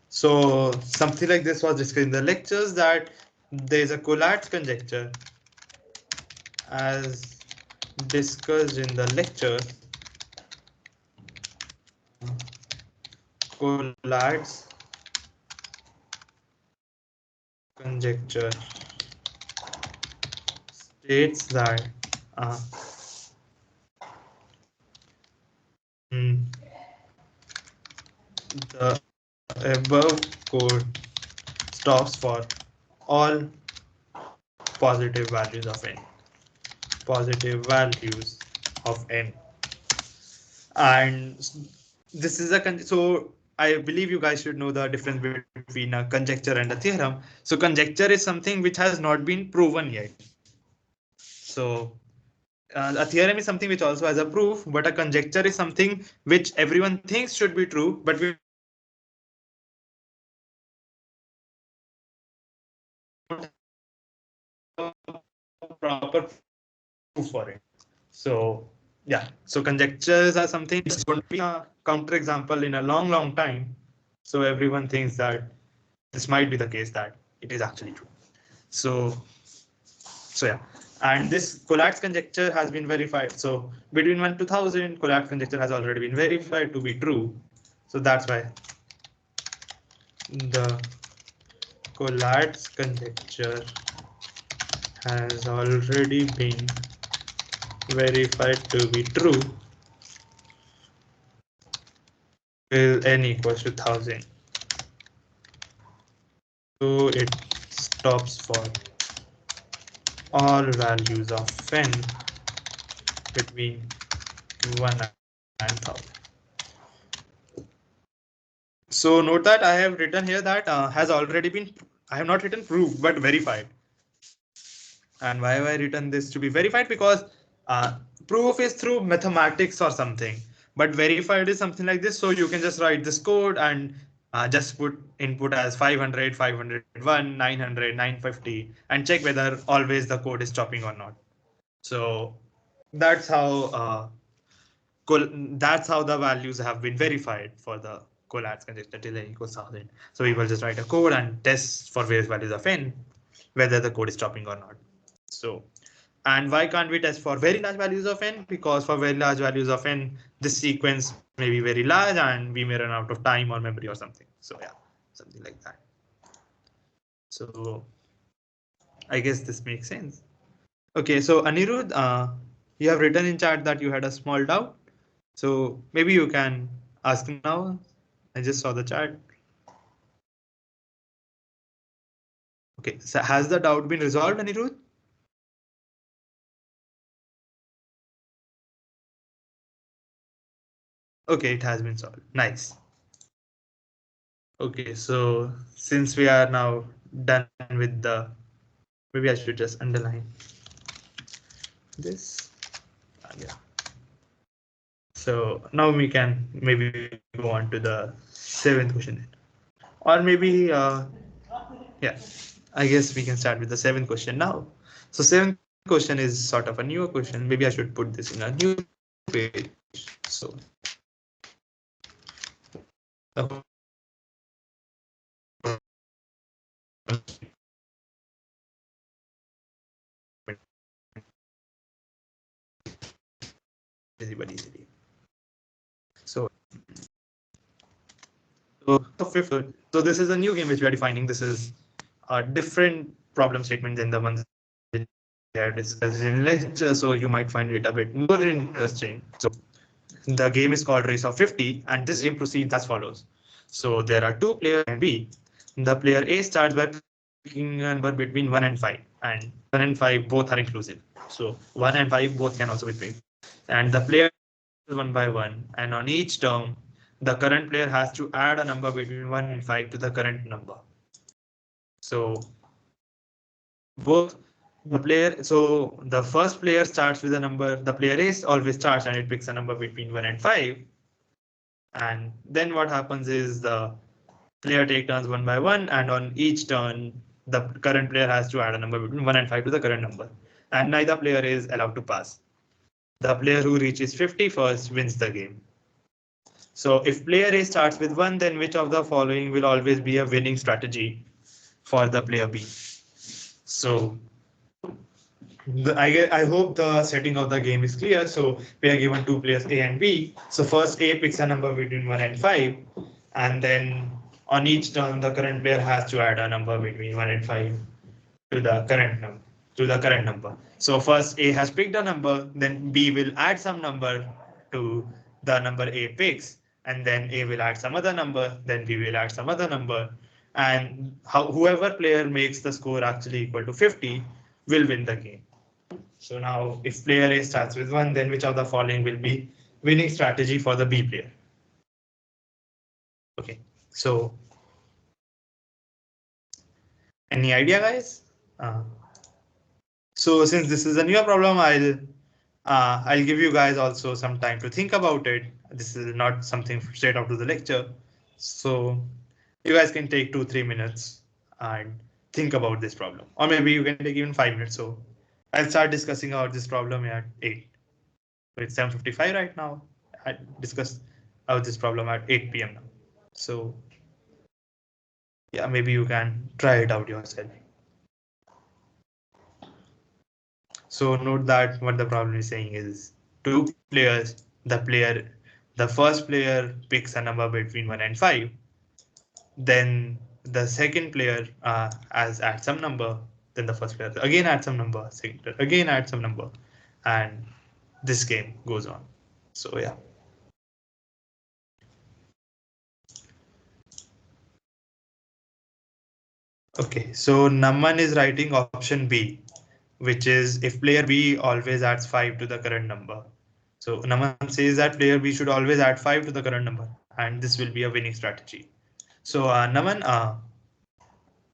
So something like this was discussed in the lectures, that there is a Collat's conjecture as discussed in the lecture. Collat's conjecture states that the above code stops for all positive values of n. Positive values of n. And this is a so I believe you guys should know the difference between a conjecture and a theorem. So conjecture is something which has not been proven yet. So a theorem is something which also has a proof, but a conjecture is something which everyone thinks should be true, but we don't have a proper proof for it. So yeah, so conjectures are something which won't be a counterexample in a long time. So everyone thinks that this might be the case, that it is actually true. So yeah, and this Collat's conjecture has been verified. So between 1 to 1000, Collat's conjecture has already been verified to be true. So that's why the Collat's conjecture has already been verified to be true till n equals to 1000. So it stops for all values of n between 1 and 1000. So note that I have written here that has already been, I have not written proof, but verified. And why have I written this to be verified? Because proof is through mathematics or something, but verified is something like this. So you can just write this code and just put input as 500, 501, 900, 950, and check whether always the code is stopping or not. So that's how that's how the values have been verified for the Collat's conjecture till n equals 1000. So we will just write a code and test for various values of n whether the code is stopping or not. So, and why can't we test for very large values of n? Because for very large values of n, this sequence may be very large and we may run out of time or memory or something. So yeah, something like that. So I guess this makes sense. Okay, so Anirudh, you have written in chat that you had a small doubt. So maybe you can ask now. I just saw the chat. Okay, so has the doubt been resolved, Anirudh? Okay, it has been solved. Nice. Okay, so since we are now done with the, maybe I should just underline this. Yeah. So now we can maybe go on to the seventh question then. Or maybe, yeah, I guess we can start with the seventh question now. So seventh question is sort of a newer question. Maybe I should put this in a new page. So everybody easily. So, so fifth. So this is a new game which we are defining. This is a different problem statement than the ones we are discussed in lecture. So you might find it a bit more interesting. So the game is called Race of 50, and this game proceeds as follows. So there are two players and B. The player A starts by picking a number between 1 and 5, and 1 and 5 both are inclusive. So 1 and 5 both can also be picked. And the player one by one, and on each term, the current player has to add a number between 1 and 5 to the current number. So both so the first player starts with a number, the player is always starts and it picks a number between 1 and 5. And then what happens is the player take turns one by one, and on each turn, the current player has to add a number between 1 and 5 to the current number. And neither player is allowed to pass. The player who reaches 50 first wins the game. So if player A starts with 1, then which of the following will always be a winning strategy for the player B? So I hope the setting of the game is clear. So we are given two players A and B. So first A picks a number between 1 and 5, and then on each turn the current player has to add a number between 1 and 5 to the current number. So first A has picked a number, then B will add some number to the number A picks, and then A will add some other number, then B will add some other number, and whoever player makes the score actually equal to 50 will win the game. So now if player A starts with 1, then which of the following will be winning strategy for the B player? Okay, so any idea, guys? So since this is a newer problem, I'll give you guys also some time to think about it. This is not something straight out to the lecture. So you guys can take 2-3 minutes and think about this problem. Or maybe you can take even 5 minutes. So I'll start discussing about this problem at 8. So it's 7:55 right now. I discussed about this problem at 8 p.m. now. So yeah, maybe you can try it out yourself. So note that what the problem is saying is two players, the first player picks a number between 1 and 5. Then the second player adds some number. Then the first player again adds some number, second player again adds some number, and this game goes on. So yeah. Okay, so Naman is writing option B, which is if player B always adds 5 to the current number. So Naman says that player B should always add 5 to the current number, and this will be a winning strategy. So Naman,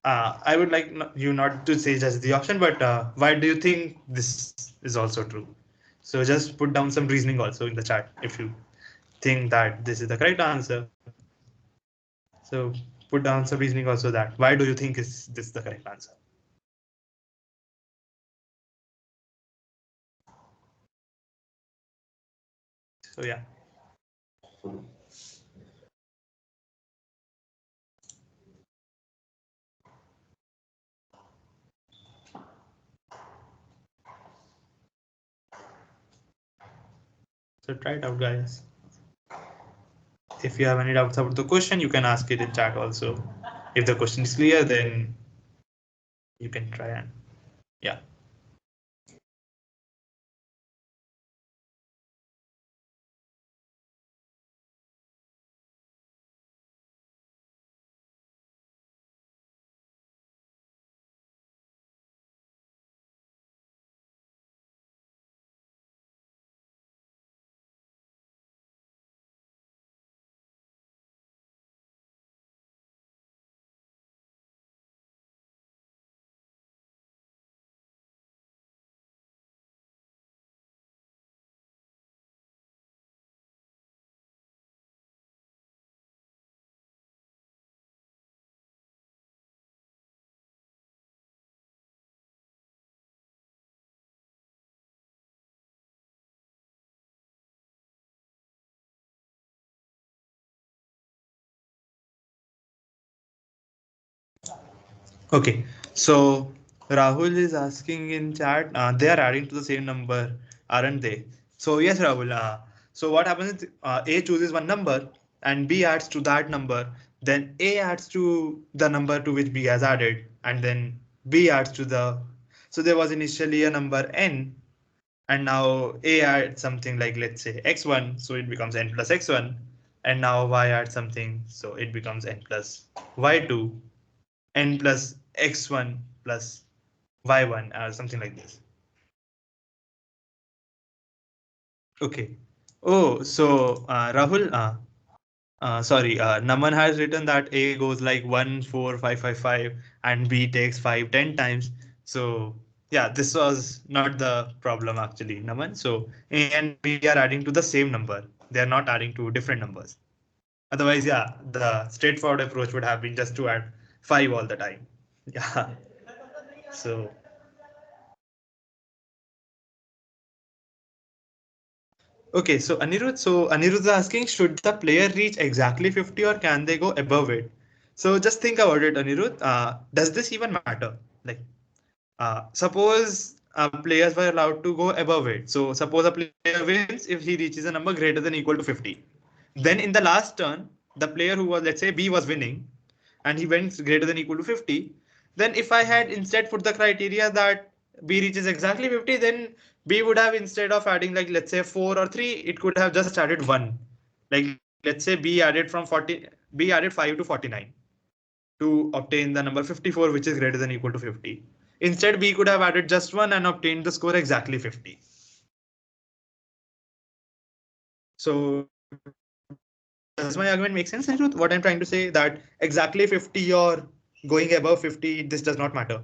I would like you not to say just the option, but why do you think this is also true? So just put down some reasoning also in the chat if you think that this is the correct answer. So put down some reasoning also that why do you think is this the correct answer? So yeah. So try it out, guys. If you have any doubts about the question, you can ask it in chat also. If the question is clear, then you can try and yeah. Okay, so Rahul is asking in chat, they are adding to the same number, aren't they? So yes, Rahul. So what happens is A chooses one number and B adds to that number. Then A adds to the number to which B has added, and then B adds to the. So there was initially a number n, and now A adds something like, let's say, x1, so it becomes n plus x1, and now Y adds something, so it becomes n plus y2, n plus x1 plus y1, or something like this. Okay. Oh, so Rahul, sorry, Naman has written that A goes like 1, 4, 5, 5, 5, and B takes 5, 10 times. So yeah, this was not the problem actually, Naman. So A and B are adding to the same number. They are not adding to different numbers. Otherwise, yeah, the straightforward approach would have been just to add 5 all the time. Yeah. So okay, so Anirudh is asking, should the player reach exactly 50 or can they go above it? So just think about it, Anirudh. Does this even matter? Like, suppose players were allowed to go above it. So suppose a player wins if he reaches a number greater than equal to 50. Then in the last turn, the player who was, let's say, B was winning, and he went greater than equal to 50. Then if I had instead put the criteria that B reaches exactly 50, then B would have, instead of adding like, let's say, 4 or 3, it could have just added 1. Like, let's say B added from 40, B added 5 to 49 to obtain the number 54, which is greater than equal to 50. Instead, B could have added just 1 and obtained the score exactly 50. So does my argument make sense, Anirudh? What I'm trying to say, that exactly 50 or going above 50, this does not matter.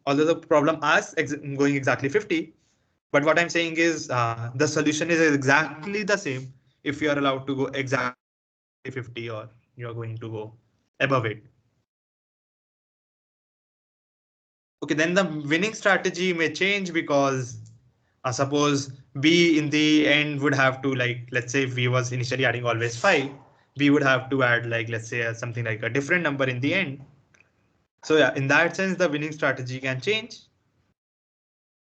Although the problem asks going exactly 50, but what I'm saying is the solution is exactly the same if you are allowed to go exactly 50 or you're going to go above it. Okay, then the winning strategy may change because suppose B in the end would have to, like, let's say if B was initially adding always 5, B would have to add, like, let's say something like a different number in the end. So yeah, in that sense, the winning strategy can change.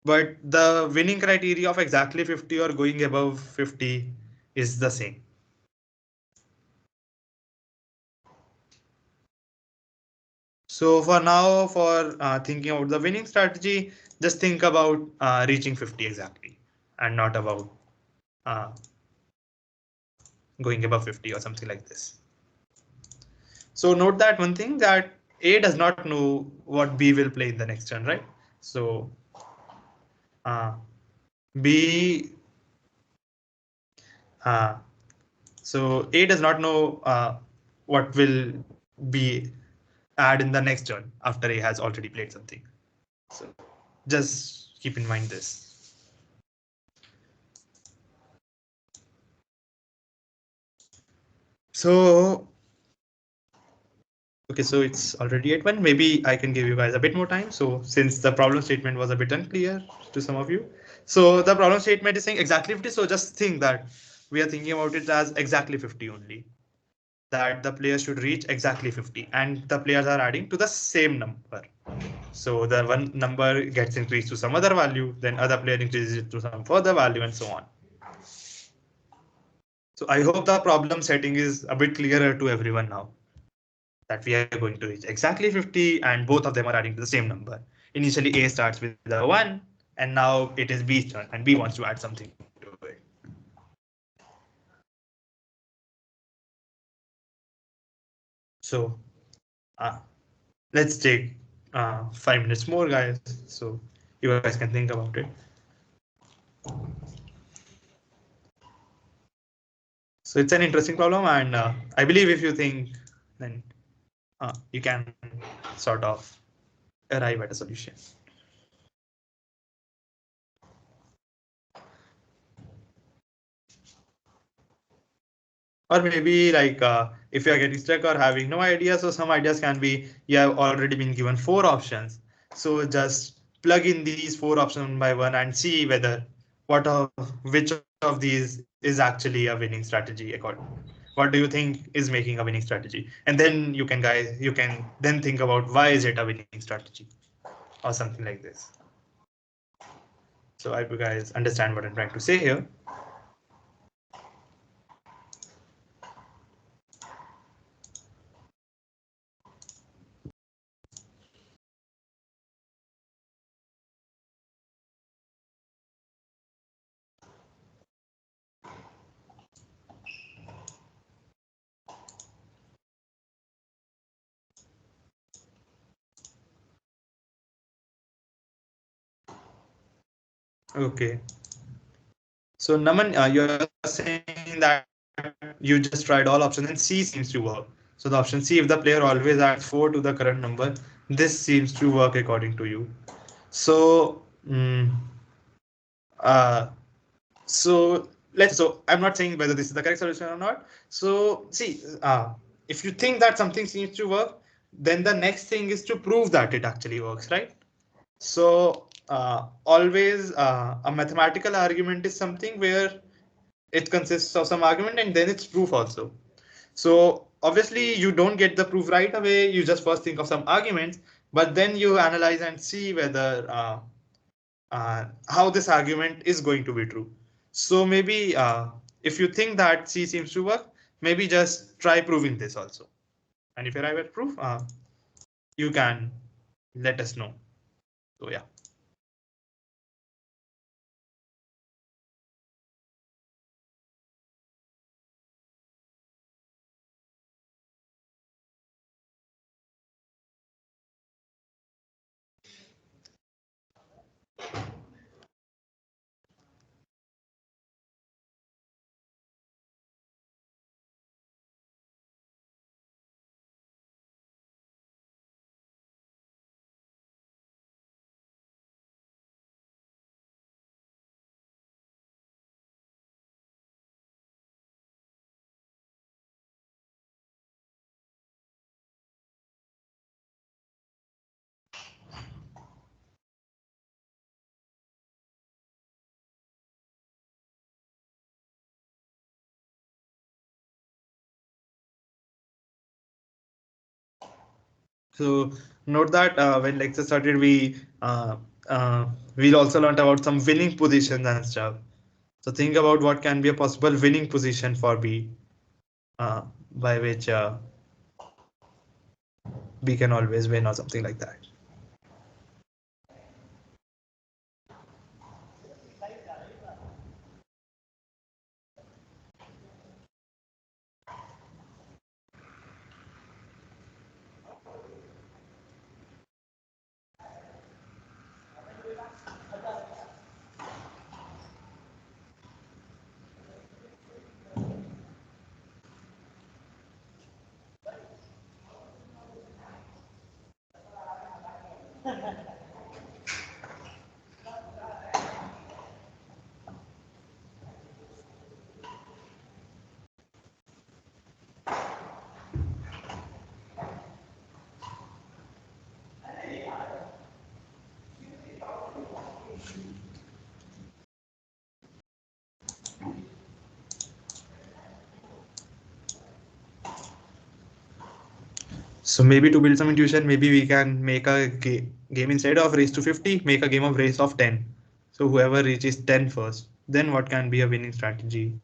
But the winning criteria of exactly 50 or going above 50 is the same. So for now, for thinking about the winning strategy, just think about reaching 50 exactly and not about uh, going above 50 or something like this. So note that one thing, that A does not know what B will play in the next turn, right? So uh, B, uh, so A does not know what will B add in the next turn after A has already played something. So just keep in mind this. So okay, so it's already at 1. Maybe I can give you guys a bit more time. So since the problem statement was a bit unclear to some of you. So the problem statement is saying exactly 50. So just think that we are thinking about it as exactly 50 only. That the players should reach exactly 50 and the players are adding to the same number. So the one number gets increased to some other value, then other player increases it to some further value and so on. So I hope the problem setting is a bit clearer to everyone now, that we are going to reach exactly 50 and both of them are adding to the same number. Initially A starts with a 1 and now it is B's turn and B wants to add something to it. So uh, let's take 5 minutes more, guys, so you guys can think about it. So it's an interesting problem, and I believe if you think, then you can sort of arrive at a solution. Or maybe like if you are getting stuck or having no idea, so some ideas can be, you have already been given 4 options. So just plug in these 4 options one by one and see whether which of these is actually a winning strategy according what do you think is making a winning strategy? And then you can then think about why is it a winning strategy or something like this. So I hope you guys understand what I'm trying to say here. Okay. So Naman, you're saying that you just tried all options and C seems to work. So the option C, if the player always adds 4 to the current number, this seems to work according to you. So, uh, so let's. So I'm not saying whether this is the correct solution or not. So see, if you think that something seems to work, then the next thing is to prove that it actually works, right? So always a mathematical argument is something where it consists of some argument and then it's proof also. So obviously you don't get the proof right away. You just first think of some arguments, but then you analyze and see whether how this argument is going to be true. So maybe if you think that C seems to work, maybe just try proving this also. And if you arrive at proof, you can let us know. So yeah. So note that when lecture started, we also learned about some winning positions and stuff. So think about what can be a possible winning position for B, by which B can always win or something like that. So maybe to build some intuition, maybe we can make a game instead of race to 50, make a game of race of 10. So whoever reaches 10 first, then what can be a winning strategy?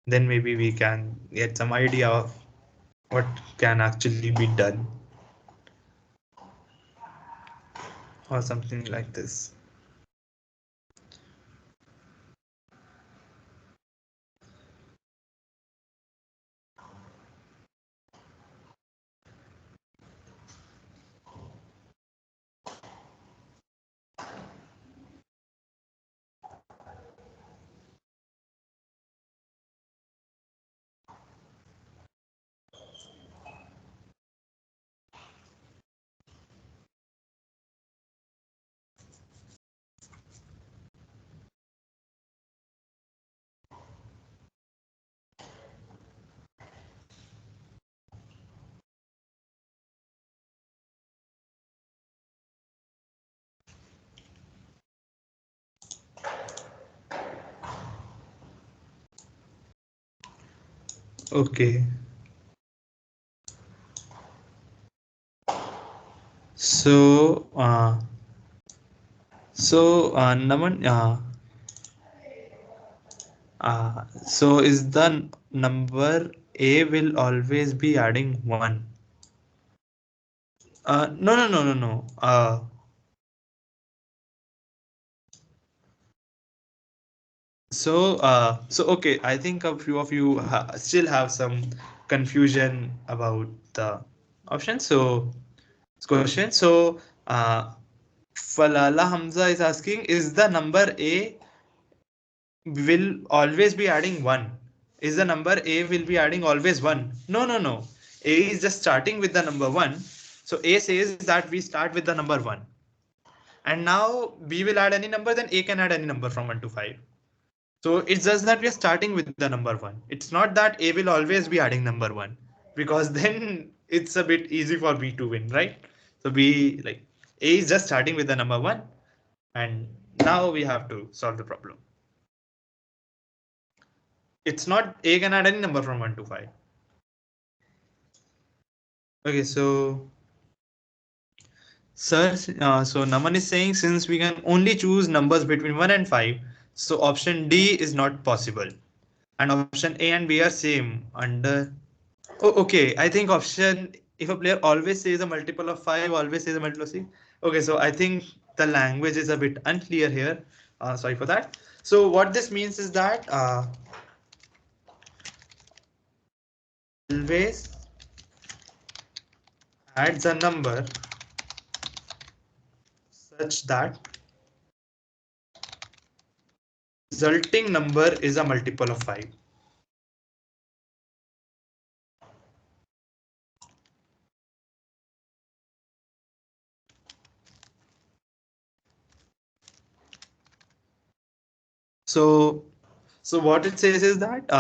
Then maybe we can get some idea of what can actually be done or something like this. Okay. So, Naman, so is the number A will always be adding 1? No, no, no, no, no. So okay, I think a few of you still have some confusion about the option. So, question. So, Falala Hamza is asking, is the number A will always be adding 1? Is the number A will be adding always 1? No, no, no. A is just starting with the number 1. So A says that we start with the number 1. And now B will add any number, then A can add any number from 1 to 5. So it's just that we are starting with the number 1. It's not that A will always be adding number 1, because then it's a bit easy for B to win, right? So B, like, A is just starting with the number 1, and now we have to solve the problem. It's not A can add any number from 1 to 5. Okay, so sir, so Naman is saying since we can only choose numbers between 1 and 5, so option D is not possible. And option A and B are same under. Oh, okay. I think option, if a player always says a multiple of 5, always says a multiple of 6. Okay, so I think the language is a bit unclear here. Sorry for that. So what this means is that always adds a number such that resulting number is a multiple of 5. So, so what it says is that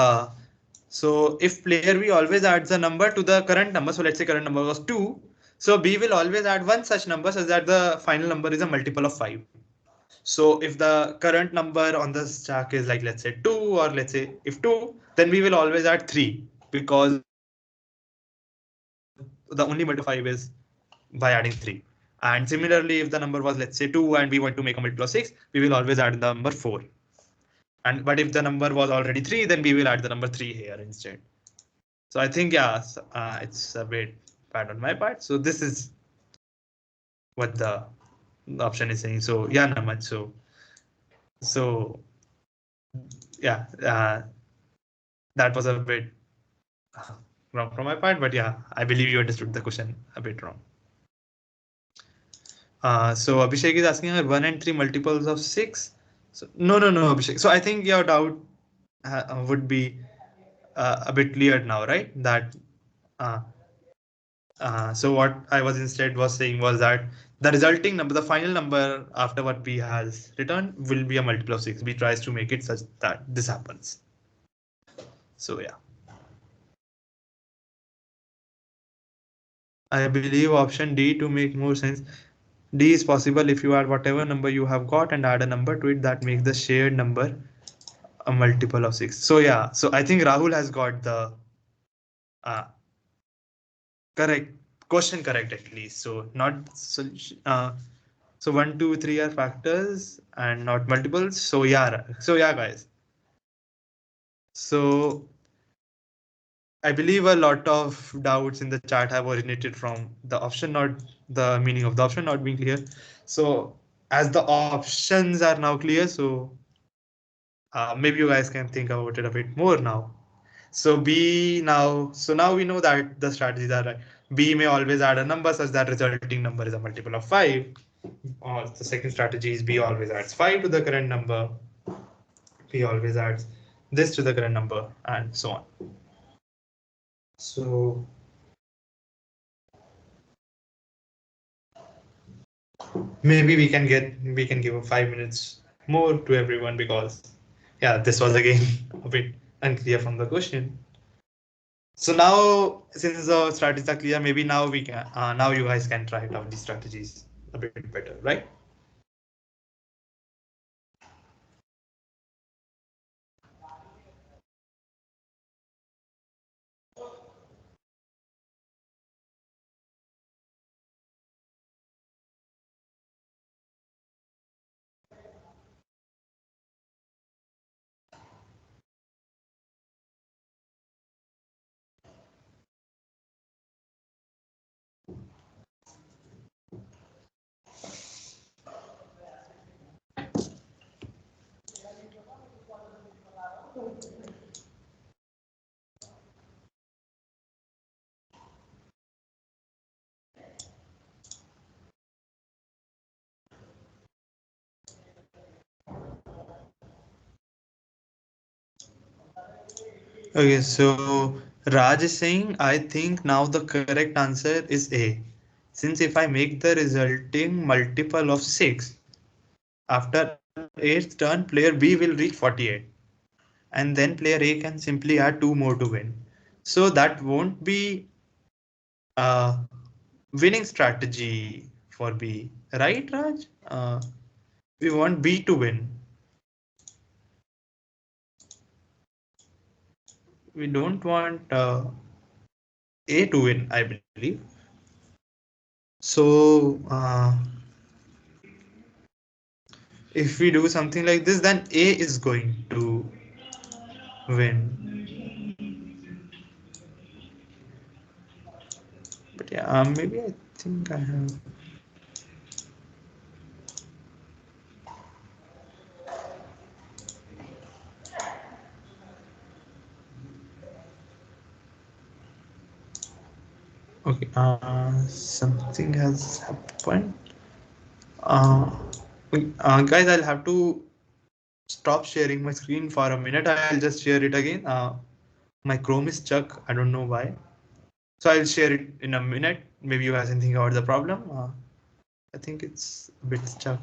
so if player B always adds a number to the current number, so let's say current number was 2, so B will always add one such number such that the final number is a multiple of 5. So if the current number on the stack is like, let's say 2, or let's say if 2, then we will always add 3, because the only multiple of 5 is by adding 3. And similarly, if the number was, let's say 2 and we want to make a multiple of 6, we will always add the number 4. And but if the number was already 3, then we will add the number 3 here instead. So I think, yeah, it's a bit bad on my part. So this is what the option is saying. So yeah, Naman. So yeah, that was a bit wrong from my part, but yeah, I believe you understood the question a bit wrong. So Abhishek is asking, are 1 and 3 multiples of 6? So no, no, no, Abhishek. So I think your doubt would be a bit cleared now, right? That uh, so what I was instead was saying was that the resulting number, the final number after what B has returned, will be a multiple of 6. B tries to make it such that this happens. So yeah, I believe option D to make more sense. D is possible if you add whatever number you have got and add a number to it that makes the shared number a multiple of 6. So yeah, so I think Rahul has got the uh, correct question correct at least. So not so, so 1, 2, 3 are factors and not multiples. So yeah, guys. So I believe a lot of doubts in the chat have originated from the option not the meaning of the option not being clear. So as the options are now clear, so maybe you guys can think about it a bit more now. So so now we know that the strategies are right. B may always add a number such that resulting number is a multiple of 5. Or the second strategy is B always adds 5 to the current number. B always adds this to the current number, and so on. So maybe we can give 5 minutes more to everyone, because yeah, this was again a bit unclear from the question. So now, since the strategies are clear, maybe now we can now you guys can try out these strategies a bit better, right? Okay, so Raj is saying, I think now the correct answer is A. Since if I make the resulting multiple of 6, after 8th turn, player B will reach 48. And then player A can simply add 2 more to win. So that won't be a winning strategy for B. Right, Raj? We want B to win. We don't want A to win, I believe. So if we do something like this, then A is going to win. But yeah, maybe I think I have. Okay, something has happened. Uh, Guys, I'll have to stop sharing my screen for a minute. I'll just share it again. My Chrome is stuck. I don't know why. So I'll share it in a minute. Maybe you guys can think about the problem. I think it's a bit stuck.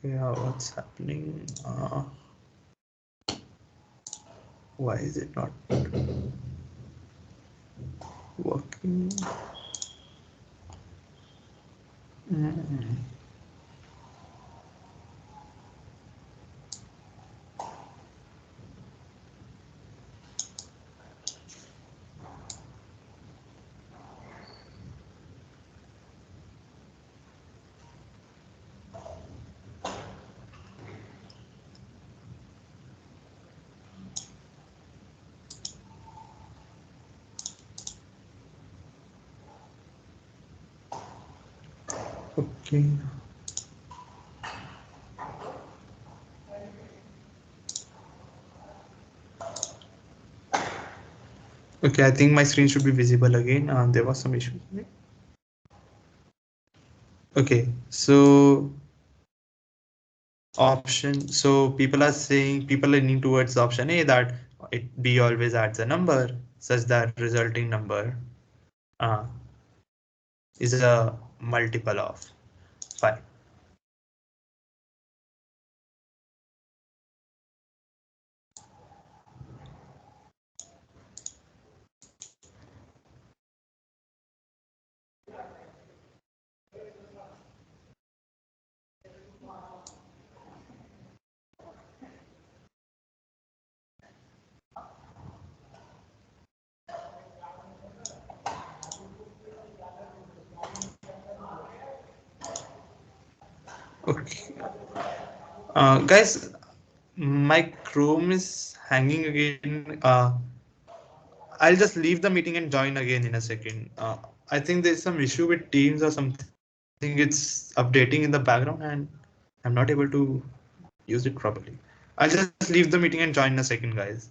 Yeah, what's happening? Why is it not working? Mm. Okay. Okay, I think my screen should be visible again. There was some issue. Okay, so option. So people are saying people are leaning towards option A, that it B always adds a number such that resulting number uh, is a multiple of 5. Okay, guys, my Chrome is hanging again. I'll just leave the meeting and join again in a second. I think there's some issue with Teams or something. It's updating in the background and I'm not able to use it properly. I'll just leave the meeting and join in a second, guys.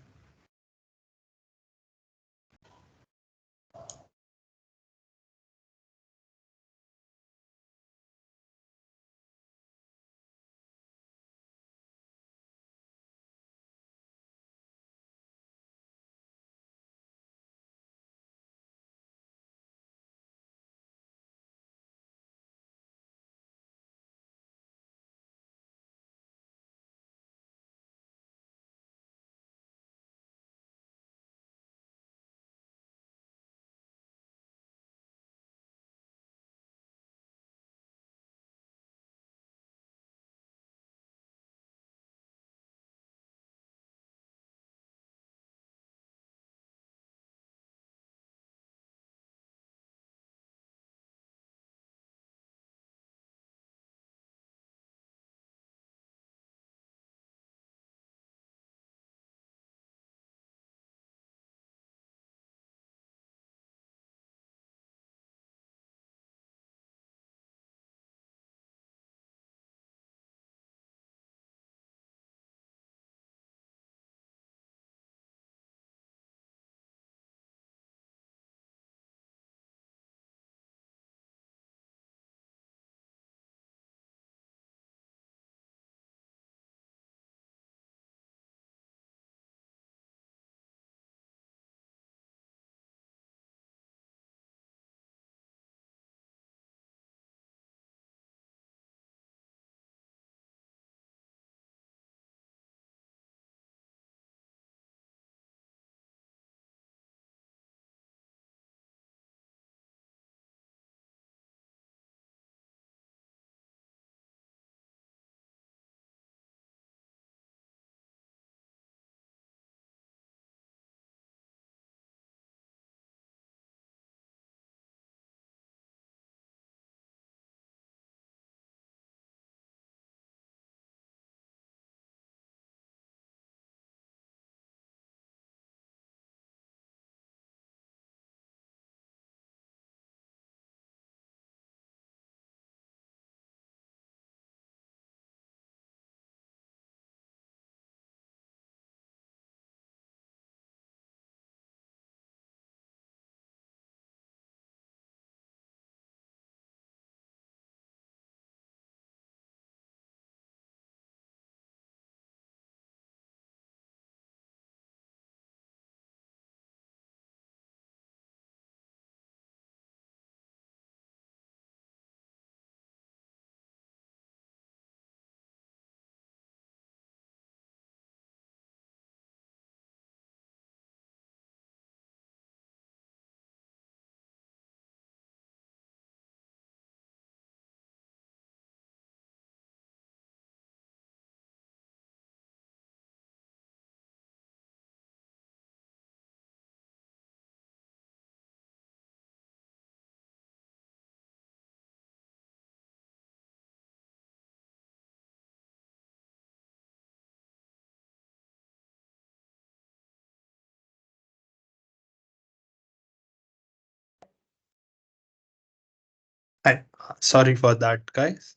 Sorry for that, guys.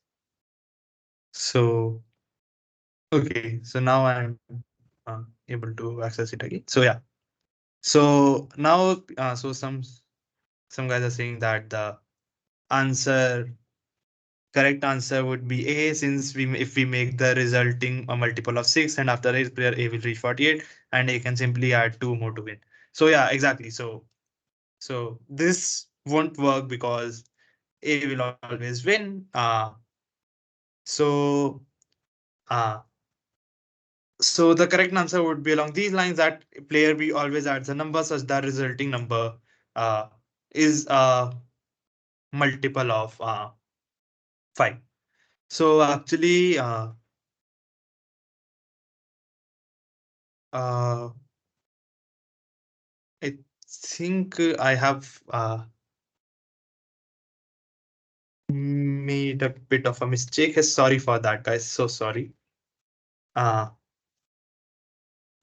So, okay, so now I'm able to access it again. So yeah, so now, some guys are saying that the answer correct answer would be A, since if we make the resulting a multiple of 6, and after that player A will reach 48, and A can simply add 2 more to win. So yeah, exactly. So this won't work because A will always win. So uh, so the correct answer would be along these lines, that player B always adds a number such that resulting number uh, is a multiple of 5. So actually, uh, I think I have made a bit of a mistake. Sorry for that, guys. So sorry. Uh,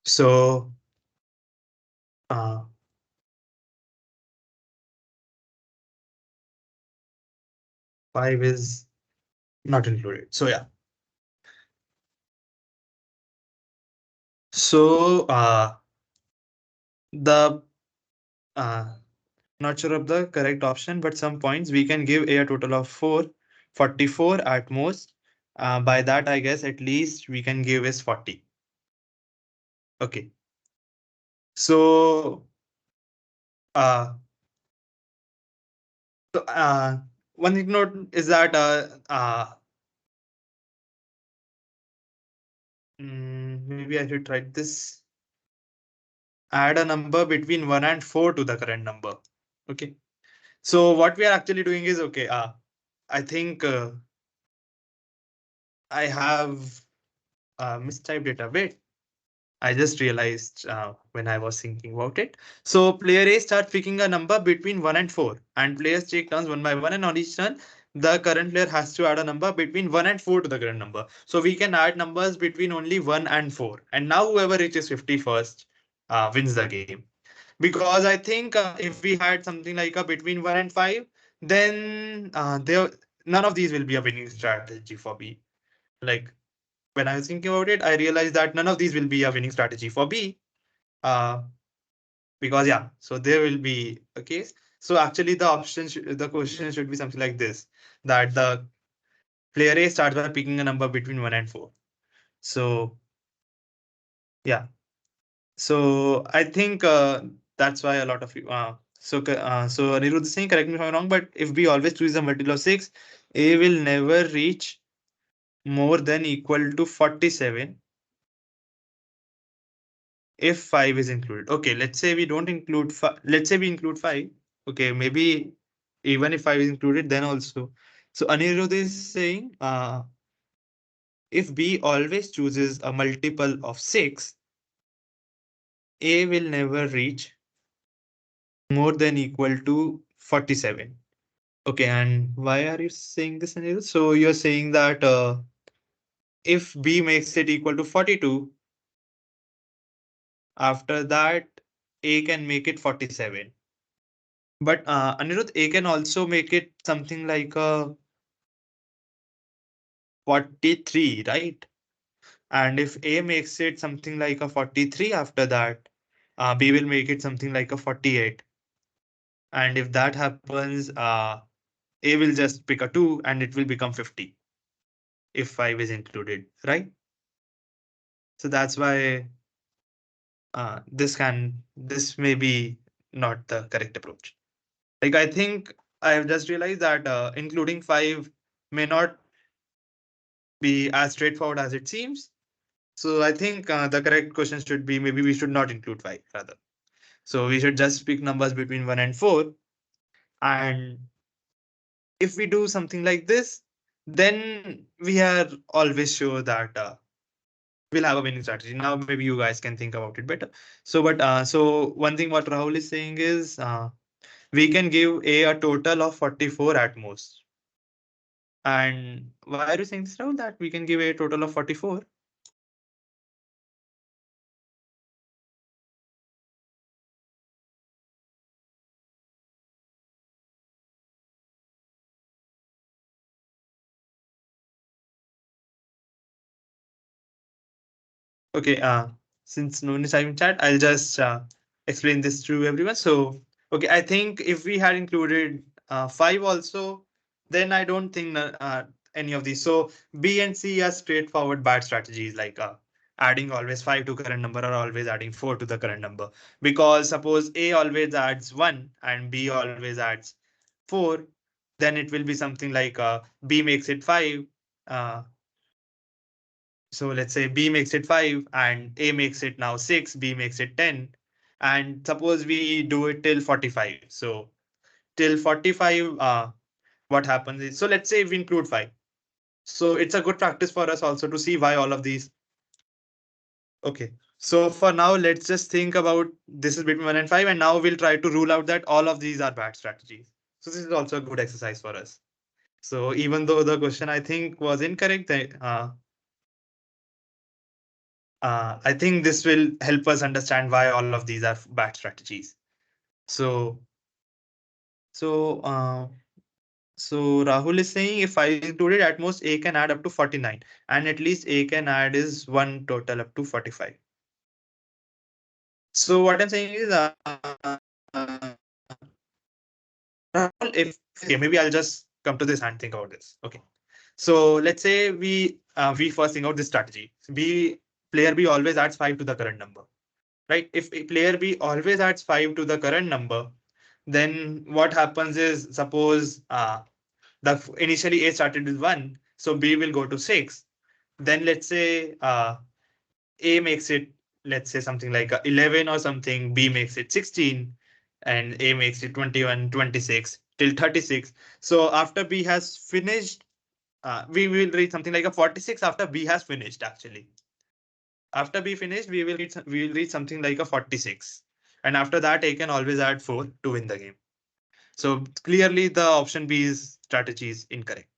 so uh, 5 is not included. So yeah. So the uh, not sure of the correct option, but some points we can give A a total of 4, 44 at most. By that, I guess at least we can give is 40. Okay. So uh, so, one thing note is that maybe I should write this. Add a number between 1 and 4 to the current number. Okay. So what we are actually doing is, okay, I think I have mistyped it a bit. I just realized when I was thinking about it. So player A starts picking a number between 1 and 4, and players take turns one by one, and on each turn, the current player has to add a number between 1 and 4 to the current number. So we can add numbers between only 1 and 4. And now whoever reaches 50 first wins the game. Because I think if we had something like a between 1 and 5, then none of these will be a winning strategy for B. Like, when I was thinking about it, I realized that none of these will be a winning strategy for B. Uh, because yeah, so there will be a case. So actually, the question should be something like this: that the player A starts by picking a number between 1 and 4. So yeah, so I think that's why a lot of you. So Anirudh is saying, correct me if I'm wrong, but if B always chooses a multiple of 6, A will never reach more than equal to 47 if 5 is included. Okay, let's say we don't include let's say we include 5. Okay, maybe even if 5 is included, then also. So Anirudh is saying if B always chooses a multiple of 6, A will never reach more than equal to 47. Okay, and why are you saying this, Anirudh? So you're saying that if B makes it equal to 42, after that A can make it 47. But Anirudh, A can also make it something like a 43, right? And if A makes it something like a 43 after that, B will make it something like a 48. And if that happens, A will just pick a 2 and it will become 50 if 5 is included, right? So that's why this may be not the correct approach. Like, I think I have just realized that including 5 may not be as straightforward as it seems. So I think the correct question should be, maybe we should not include 5 rather. So we should just pick numbers between 1 and 4. And if we do something like this, then we are always sure that we'll have a winning strategy. Now maybe you guys can think about it better. So one thing what Rahul is saying is we can give a total of 44 at most. And why are you saying this, Rahul, that we can give a total of 44? Okay, since no one is having chat, I'll just explain this to everyone. So, okay, I think if we had included five also, then I don't think any of these. So, B and C are straightforward bad strategies, like adding always five to current number or always adding four to the current number. Because suppose A always adds one and B always adds four, then it will be something like B makes it five. Uh, so let's say B makes it 5 and A makes it now 6, B makes it 10. And suppose we do it till 45. So till 45, what happens is, so let's say we include 5. So it's a good practice for us also to see why all of these. Okay. So for now, let's just think about this is between 1 and 5. And now we'll try to rule out that all of these are bad strategies. So this is also a good exercise for us. So even though the question I think was incorrect, I think this will help us understand why all of these are bad strategies. So, so, uh, so Rahul is saying if I included at most A can add up to 49 and at least A can add is one total up to 45. So what I'm saying is, Rahul, if okay, maybe I'll just come to this and think about this. Okay. So let's say we first think out this strategy. B player B always adds 5 to the current number. Right? If a player B always adds 5 to the current number, then what happens is suppose the initially A started with 1, so B will go to 6. Then let's say A makes it, let's say something like 11 or something, B makes it 16, and A makes it 21, 26 till 36. So after B has finished, we will reach something like a 46 after B has finished actually. After B finished, we will reach something like a 46. And after that, A can always add 4 to win the game. So clearly the option B is strategy is incorrect.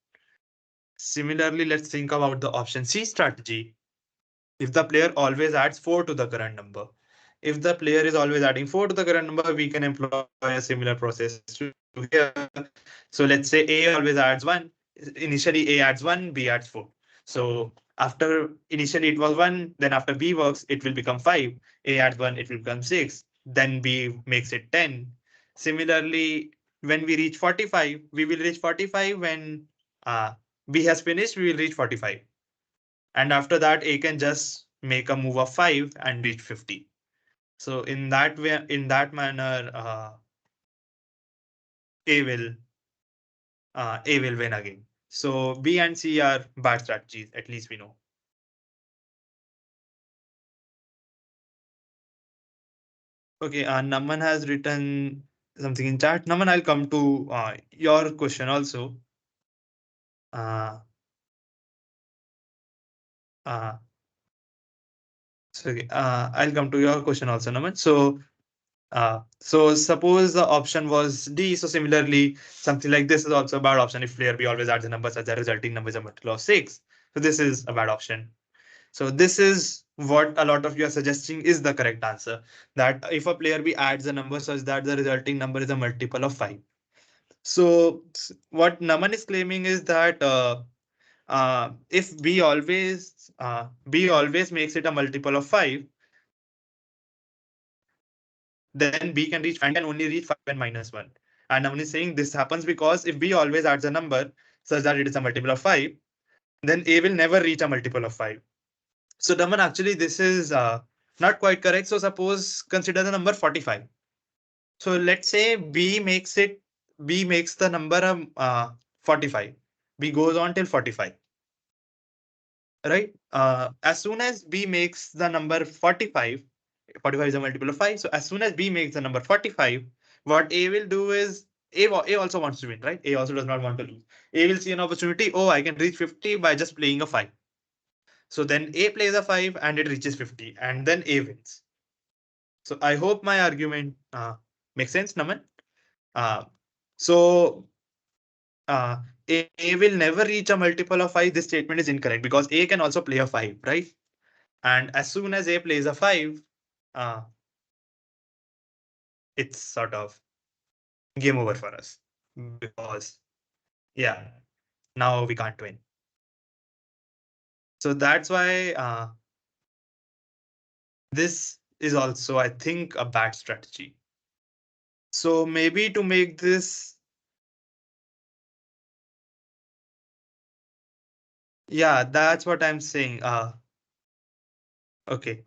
Similarly, let's think about the option C strategy. If the player always adds 4 to the current number. If the player is always adding 4 to the current number, we can employ a similar process to here. So let's say A always adds 1. Initially, A adds 1, B adds 4. So after initially it was 1, then after B works, it will become 5. A adds 1, it will become 6. Then B makes it 10. Similarly, when we reach 45, we will reach 45 when B has finished, we will reach 45. And after that, A can just make a move of 5 and reach 50. So in that way, in that manner, A will A will win again. So B and C are bad strategies, at least we know. Okay, Naman has written something in chat. Naman, I'll come to your question also. Uh, uh, I'll come to your question also, Naman. So suppose the option was D. So similarly, something like this is also a bad option if player B always adds a number such that resulting number is a multiple of 6. So this is a bad option. So this is what a lot of you are suggesting is the correct answer. That if a player B adds a number such that the resulting number is a multiple of 5. So what Naman is claiming is that if B always makes it a multiple of 5, then B can reach and can only reach 5 and minus 1. And I'm only saying this happens because if B always adds a number such that it is a multiple of 5, then A will never reach a multiple of 5. So Daman, actually this is not quite correct. So suppose consider the number 45. So let's say B makes the number 45. B goes on till 45. Right? As soon as B makes the number 45, 45 is a multiple of 5. So as soon as B makes the number 45, what A will do is A also wants to win, right? A also does not want to lose. A will see an opportunity. Oh, I can reach 50 by just playing a 5. So then A plays a 5 and it reaches 50 and then A wins. So I hope my argument makes sense, Naman. Uh, so uh, A will never reach a multiple of 5. This statement is incorrect because A can also play a 5, right? And as soon as A plays a 5, uh, it's sort of game over for us because, yeah, now we can't win. So that's why this is also, I think, a bad strategy. So maybe to make this, yeah, that's what I'm saying. Okay.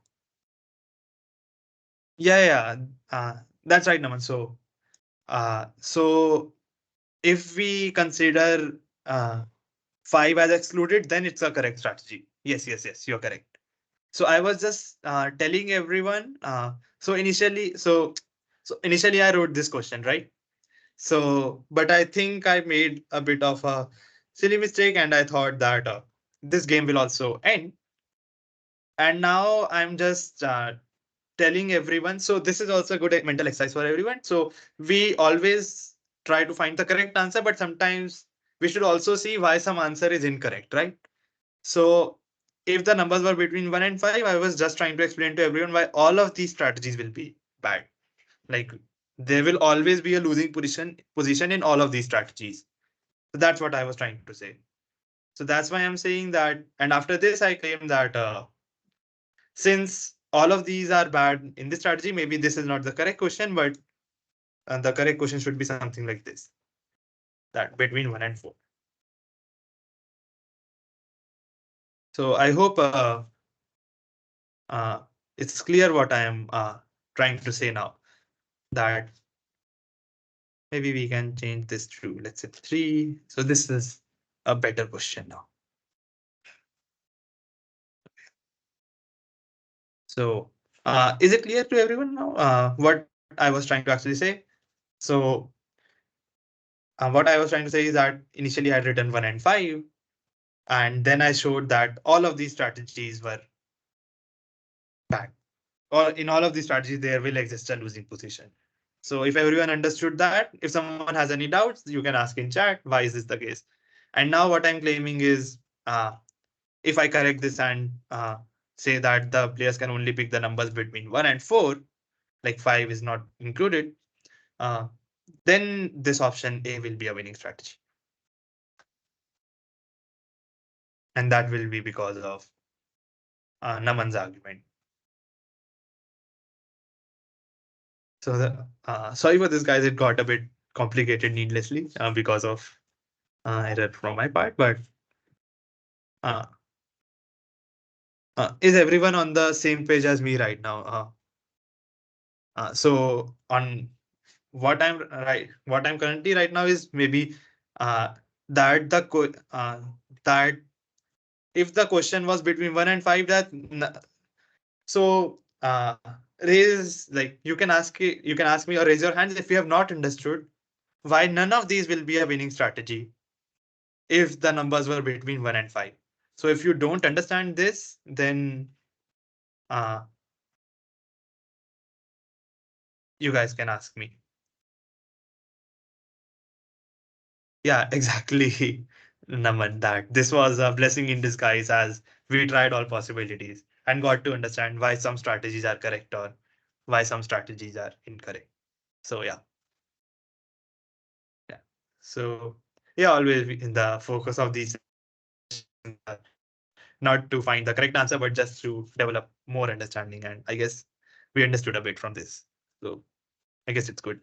Yeah, yeah. That's right, Naman. So if we consider uh, 5 as excluded, then it's a correct strategy. Yes, yes, yes, you're correct. So I was just telling everyone. So initially I wrote this question, right? So, but I think I made a bit of a silly mistake, and I thought that this game will also end. And now I'm just telling everyone. So this is also a good mental exercise for everyone. So we always try to find the correct answer, but sometimes we should also see why some answer is incorrect, right? So if the numbers were between 1 and 5, I was just trying to explain to everyone why all of these strategies will be bad. Like there will always be a losing position in all of these strategies. So that's what I was trying to say. So that's why I'm saying that. And after this, I claim that since all of these are bad in this strategy, maybe this is not the correct question, but the correct question should be something like this: that between 1 and 4. So I hope uh, it's clear what I am trying to say now. That maybe we can change this to, let's say, 3. So this is a better question now. So is it clear to everyone now what I was trying to actually say? So what I was trying to say is that initially I had written 1 and 5, and then I showed that all of these strategies were bad. Or in all of these strategies, there will exist a losing position. So if everyone understood that, if someone has any doubts, you can ask in chat, why is this the case? And now what I'm claiming is, if I correct this and say that the players can only pick the numbers between 1 and 4, like 5 is not included, uh, then this option A will be a winning strategy. And that will be because of Naman's argument. So sorry for this, guys. It got a bit complicated needlessly because of error from my part. But uh, is everyone on the same page as me right now? So on what I'm currently right now is maybe uh, that that if the question was between 1 and 5, so raise, like you can ask me or raise your hands if you have not understood why none of these will be a winning strategy if the numbers were between 1 and 5. So if you don't understand this, then uh, you guys can ask me. Yeah, exactly, Naman. That this was a blessing in disguise as we tried all possibilities and got to understand why some strategies are correct or why some strategies are incorrect. So yeah. So yeah, always in the focus of these not to find the correct answer, but just to develop more understanding. And I guess we understood a bit from this. So I guess it's good.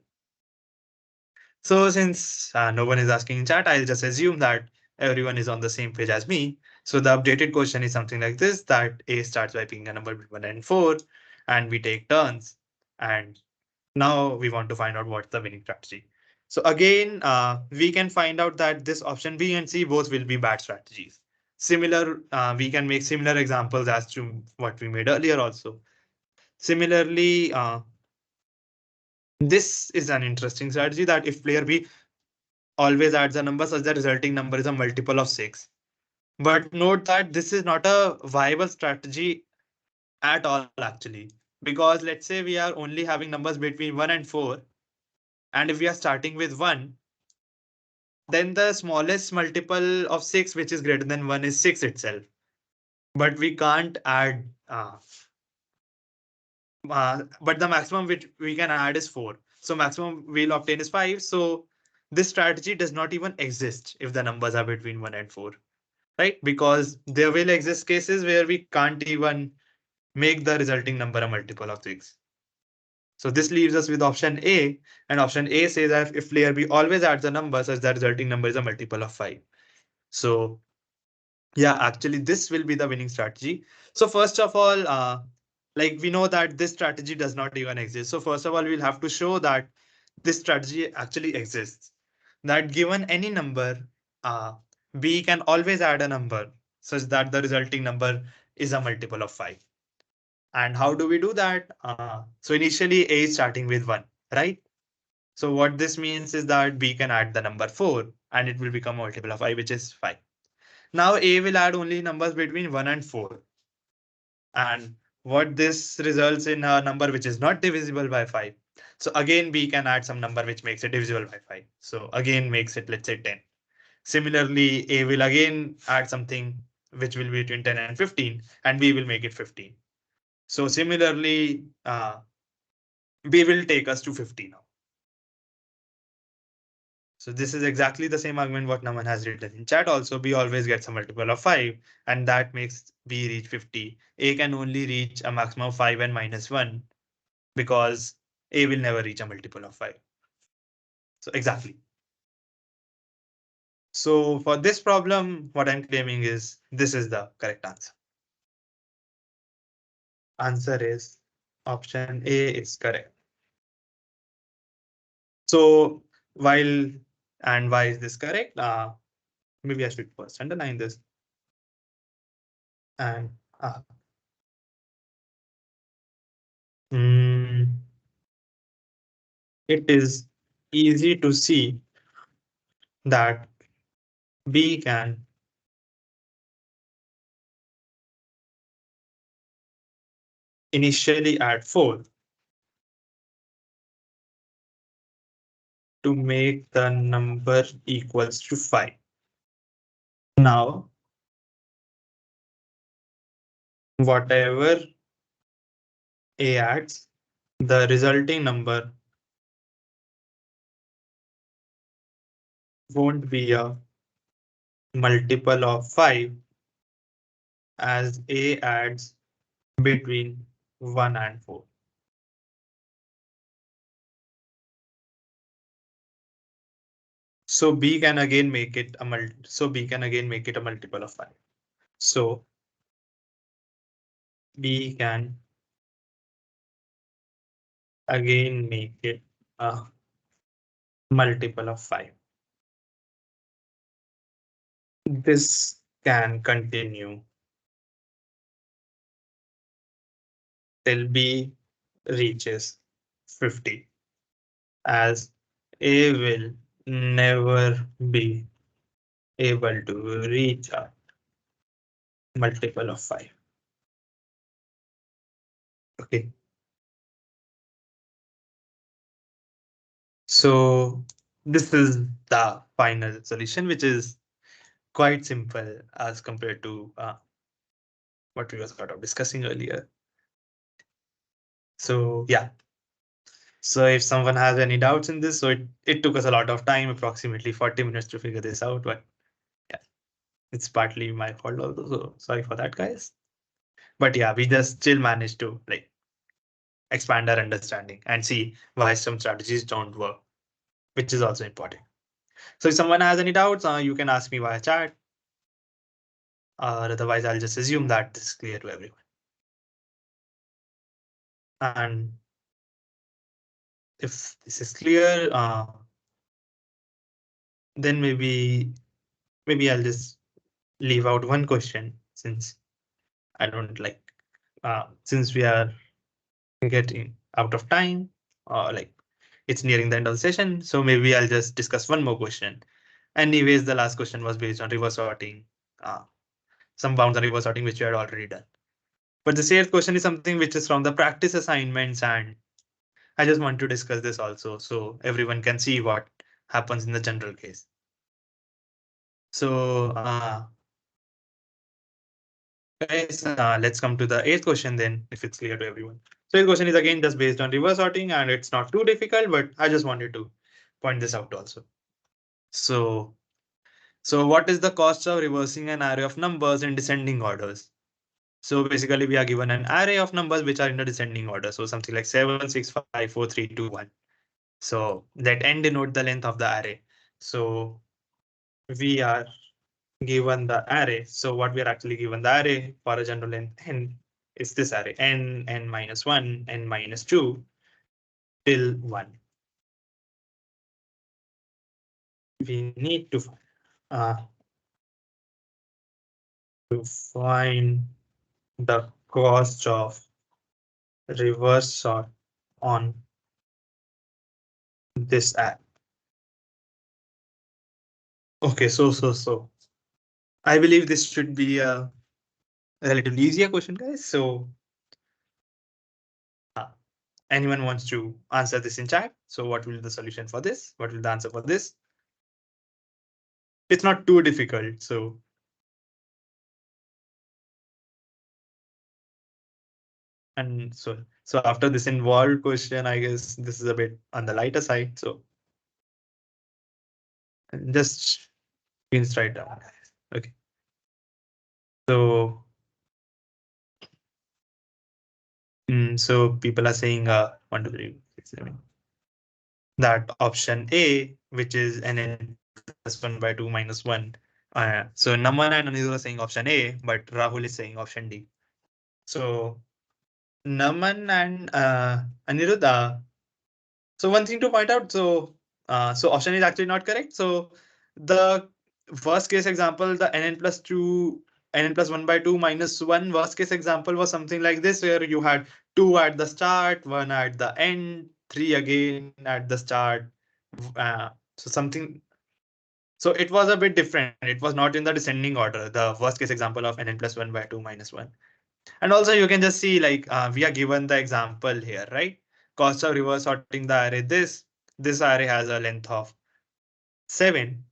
So since no one is asking in chat, I'll just assume that everyone is on the same page as me. So the updated question is something like this: that A starts by picking a number between 1 and 4, and we take turns. And now we want to find out what's the winning strategy. So again, we can find out that this option B and C both will be bad strategies. Similar, we can make similar examples as to what we made earlier also. Similarly, this is an interesting strategy that if player B always adds a number such that resulting number is a multiple of 6. But note that this is not a viable strategy at all actually, because let's say we are only having numbers between 1 and 4, and if we are starting with 1, then the smallest multiple of 6 which is greater than 1 is 6 itself. But we can't add but the maximum which we can add is 4. So maximum we'll obtain is 5. So this strategy does not even exist if the numbers are between 1 and 4, right? Because there will exist cases where we can't even make the resulting number a multiple of 6. So this leaves us with option A, and option A says that if layer B always adds a number such that resulting number is a multiple of 5. So yeah, actually this will be the winning strategy. So first of all, like we know that this strategy does not even exist. So first of all, we'll have to show that this strategy actually exists. That given any number, B can always add a number such that the resulting number is a multiple of 5. And how do we do that? So initially A is starting with 1, right? So what this means is that B can add the number 4 and it will become a multiple of 5, which is 5. Now A will add only numbers between 1 and 4. And what this results in a number which is not divisible by 5. So again, B can add some number which makes it divisible by 5. So again makes it, let's say, 10. Similarly, A will again add something which will be between 10 and 15, and B will make it 15. So similarly, B will take us to 50 now. So this is exactly the same argument what Naman has written in chat. Also, B always gets a multiple of 5, and that makes B reach 50. A can only reach a maximum of 5 and minus 1 because A will never reach a multiple of 5. So exactly. So for this problem, what I'm claiming is this is the correct answer. Answer is option A is correct. So while and why is this correct? Maybe I should first underline this. And mm, it is easy to see that B can initially add 4 to make the number equals to 5. Now, whatever A adds, the resulting number won't be a multiple of 5 as A adds between 1 and 4. So B can again make it a multiple of 5. So B can again make it a multiple of 5. This can continue till B reaches 50, as A will never be able to reach a multiple of 5. Okay. So this is the final solution, which is quite simple as compared to what we were sort of discussing earlier. So yeah. So if someone has any doubts in this, so it took us a lot of time, approximately 40 minutes to figure this out, but yeah, it's partly my fault also. So sorry for that, guys. But yeah, we just still managed to like expand our understanding and see why some strategies don't work, which is also important. So if someone has any doubts, you can ask me via chat, or otherwise I'll just assume that this is clear to everyone. And if this is clear, then maybe I'll just leave out one question since I don't like since we are getting out of time, or like it's nearing the end of the session. So maybe I'll just discuss one more question. Anyways, the last question was based on reverse sorting, some bounds on reverse sorting, which we had already done. But the eighth question is something which is from the practice assignments, and I just want to discuss this also so everyone can see what happens in the general case. So guys, let's come to the eighth question then, if it's clear to everyone. So the question is again just based on reverse sorting, and it's not too difficult, but I just wanted to point this out also. So what is the cost of reversing an array of numbers in descending orders? So basically, we are given an array of numbers which are in the descending order. So something like 7, 6, 5, 4, 3, 2, 1. So that n denote the length of the array. So we are given the array. So what we are actually given the array for a general length n is this array n minus 1, n minus 2 till 1. We need uh, to find the cost of reverse sort on this app. Okay, so I believe this should be a relatively easier question, guys. So uh, anyone wants to answer this in chat? So what will be the solution for this? What will the answer for this? It's not too difficult. So after this involved question, I guess this is a bit on the lighter side. So just screens right down. Okay. So so people are saying 1, 2, 3, 6, 7. That option A, which is n plus 1 by 2 minus 1. So Naman and Anirudh are saying option A, but Rahul is saying option D. So Naman and Aniruddha. So one thing to point out, so option is actually not correct. So the worst case example, the nn plus 2, nn plus 1 by 2 minus 1 worst case example was something like this, where you had 2 at the start, 1 at the end, 3 again at the start. So something, so it was a bit different. It was not in the descending order, the worst case example of nn plus 1 by 2 minus 1. And also you can just see like we are given the example here, right? Cost of reverse sorting the array. This array has a length of 7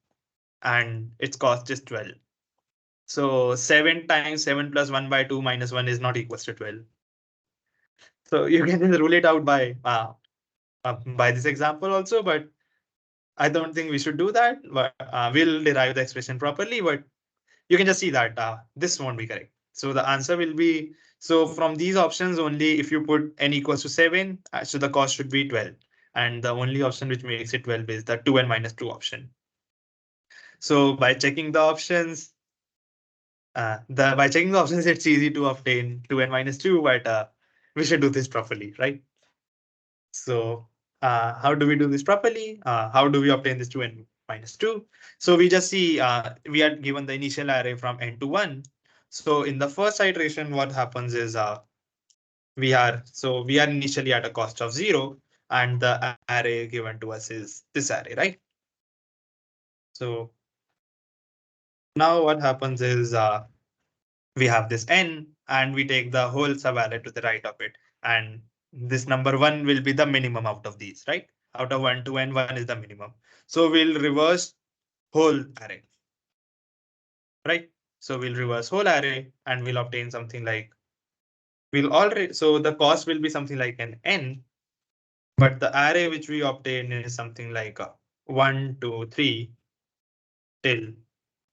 and its cost is 12. So 7 times 7 plus 1 by 2 minus 1 is not equals to 12. So you can just rule it out by this example also, but I don't think we should do that. But we'll derive the expression properly, but you can just see that this won't be correct. So the answer will be, so from these options only, if you put n equals to 7, so the cost should be 12. And the only option which makes it 12 is the 2n minus 2 option. So by checking the options, it's easy to obtain 2n minus 2, but we should do this properly, right? So how do we do this properly? How do we obtain this 2n minus 2? So we just see we are given the initial array from n to 1. So in the first iteration, what happens is we are initially at a cost of 0, and the array given to us is this array, right? So now what happens is we have this n, and we take the whole subarray to the right of it, and this number 1 will be the minimum out of these, right? Out of 1 to n, 1 is the minimum. So we'll reverse whole array, right? So we'll reverse whole array and we'll obtain something like, so the cost will be something like an n, but the array which we obtain is something like 1, 2, 3 till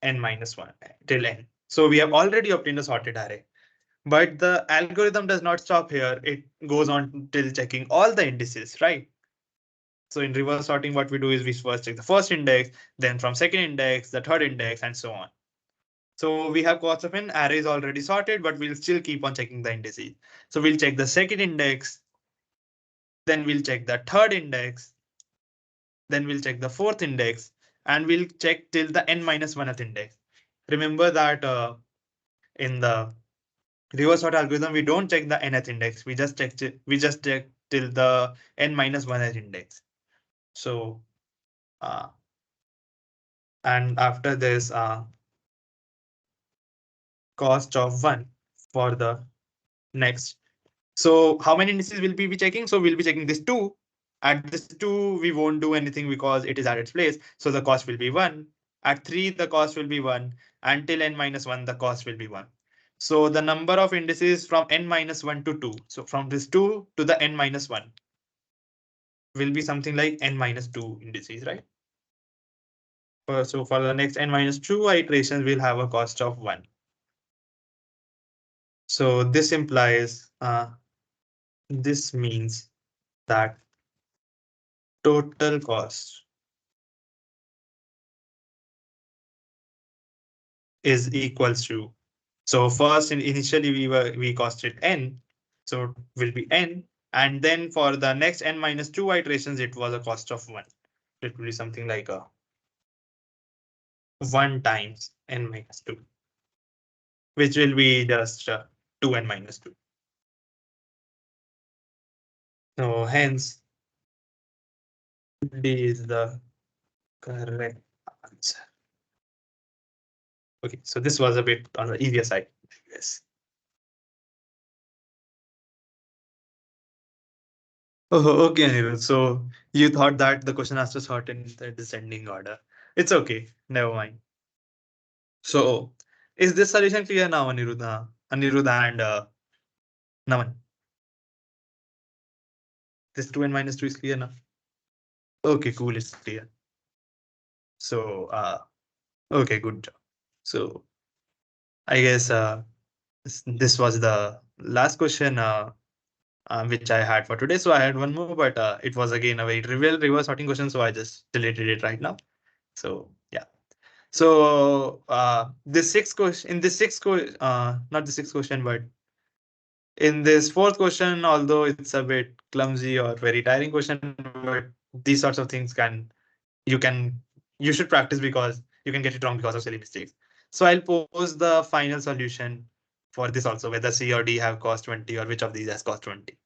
n minus 1 till n. So we have already obtained a sorted array. But the algorithm does not stop here. It goes on till checking all the indices, right? So in reverse sorting, what we do is we first check the first index, then from second index, the third index, and so on. So we have cost of n arrays already sorted, but we'll still keep on checking the indices. So we'll check the second index, then we'll check the third index, then we'll check the fourth index, and we'll check till the n minus 1th index. Remember that in the reverse sort algorithm, we don't check the nth index. We just check till the n minus 1th index. So uh, and after this cost of 1 for the next. So how many indices will we be checking? So we'll be checking this 2. At this 2, we won't do anything because it is at its place. So the cost will be 1. At 3, the cost will be 1. Until n minus 1, the cost will be 1. So the number of indices from n minus 1 to 2. So from this 2 to the n minus 1 will be something like n minus 2 indices, right? So for the next n minus 2 iterations, we'll have a cost of 1. So this implies, this means that total cost is equals to, so first initially we costed n, so it will be n, and then for the next n minus 2 iterations it was a cost of 1. It will be something like a 1 times n minus 2, which will be just 2n minus 2. So hence D is the correct answer. Okay, so this was a bit on the easier side. Yes. Oh, okay, Anirudh. So you thought that the question has to sort in the descending order. It's okay. Never mind. So is this solution clear now, Anirudh? Anirudh and Naman. This 2n minus 2 is clear now. Okay, cool. It's clear. So okay, good job. So I guess this was the last question which I had for today. So I had one more, but it was again a very trivial reverse sorting question. So I just deleted it right now. So yeah. So this sixth question, in this not the sixth question, but in this fourth question, although it's a bit clumsy or very tiring question, but these sorts of things you can you should practice because you can get it wrong because of silly mistakes. So I'll pose the final solution for this also, whether C or D have cost 20 or which of these has cost 20.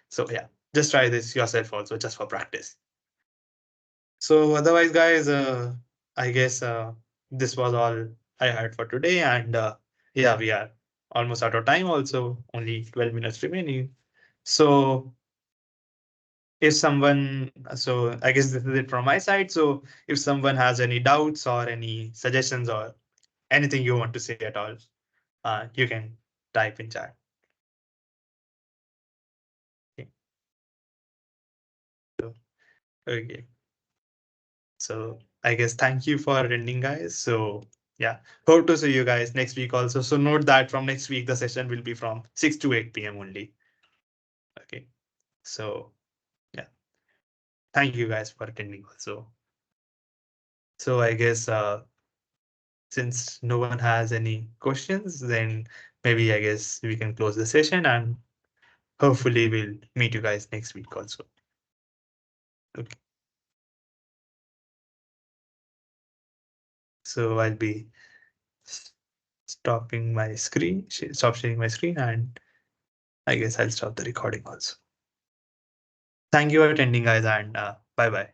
So yeah, just try this yourself also just for practice. So otherwise, guys, I guess this was all I had for today. And yeah, we are almost out of time also, only 12 minutes remaining. So if someone, so I guess this is it from my side. So if someone has any doubts or any suggestions or anything you want to say at all, you can type in chat. Okay. So, okay. So I guess thank you for attending, guys. So yeah, hope to see you guys next week also. So note that from next week, the session will be from 6 to 8 p.m. only. Okay. So yeah, thank you guys for attending also. So I guess since no one has any questions, then maybe I guess we can close the session and hopefully we'll meet you guys next week also. Okay. So I'll be stopping my screen, stop sharing my screen, and I guess I'll stop the recording also. Thank you for attending, guys, and bye bye.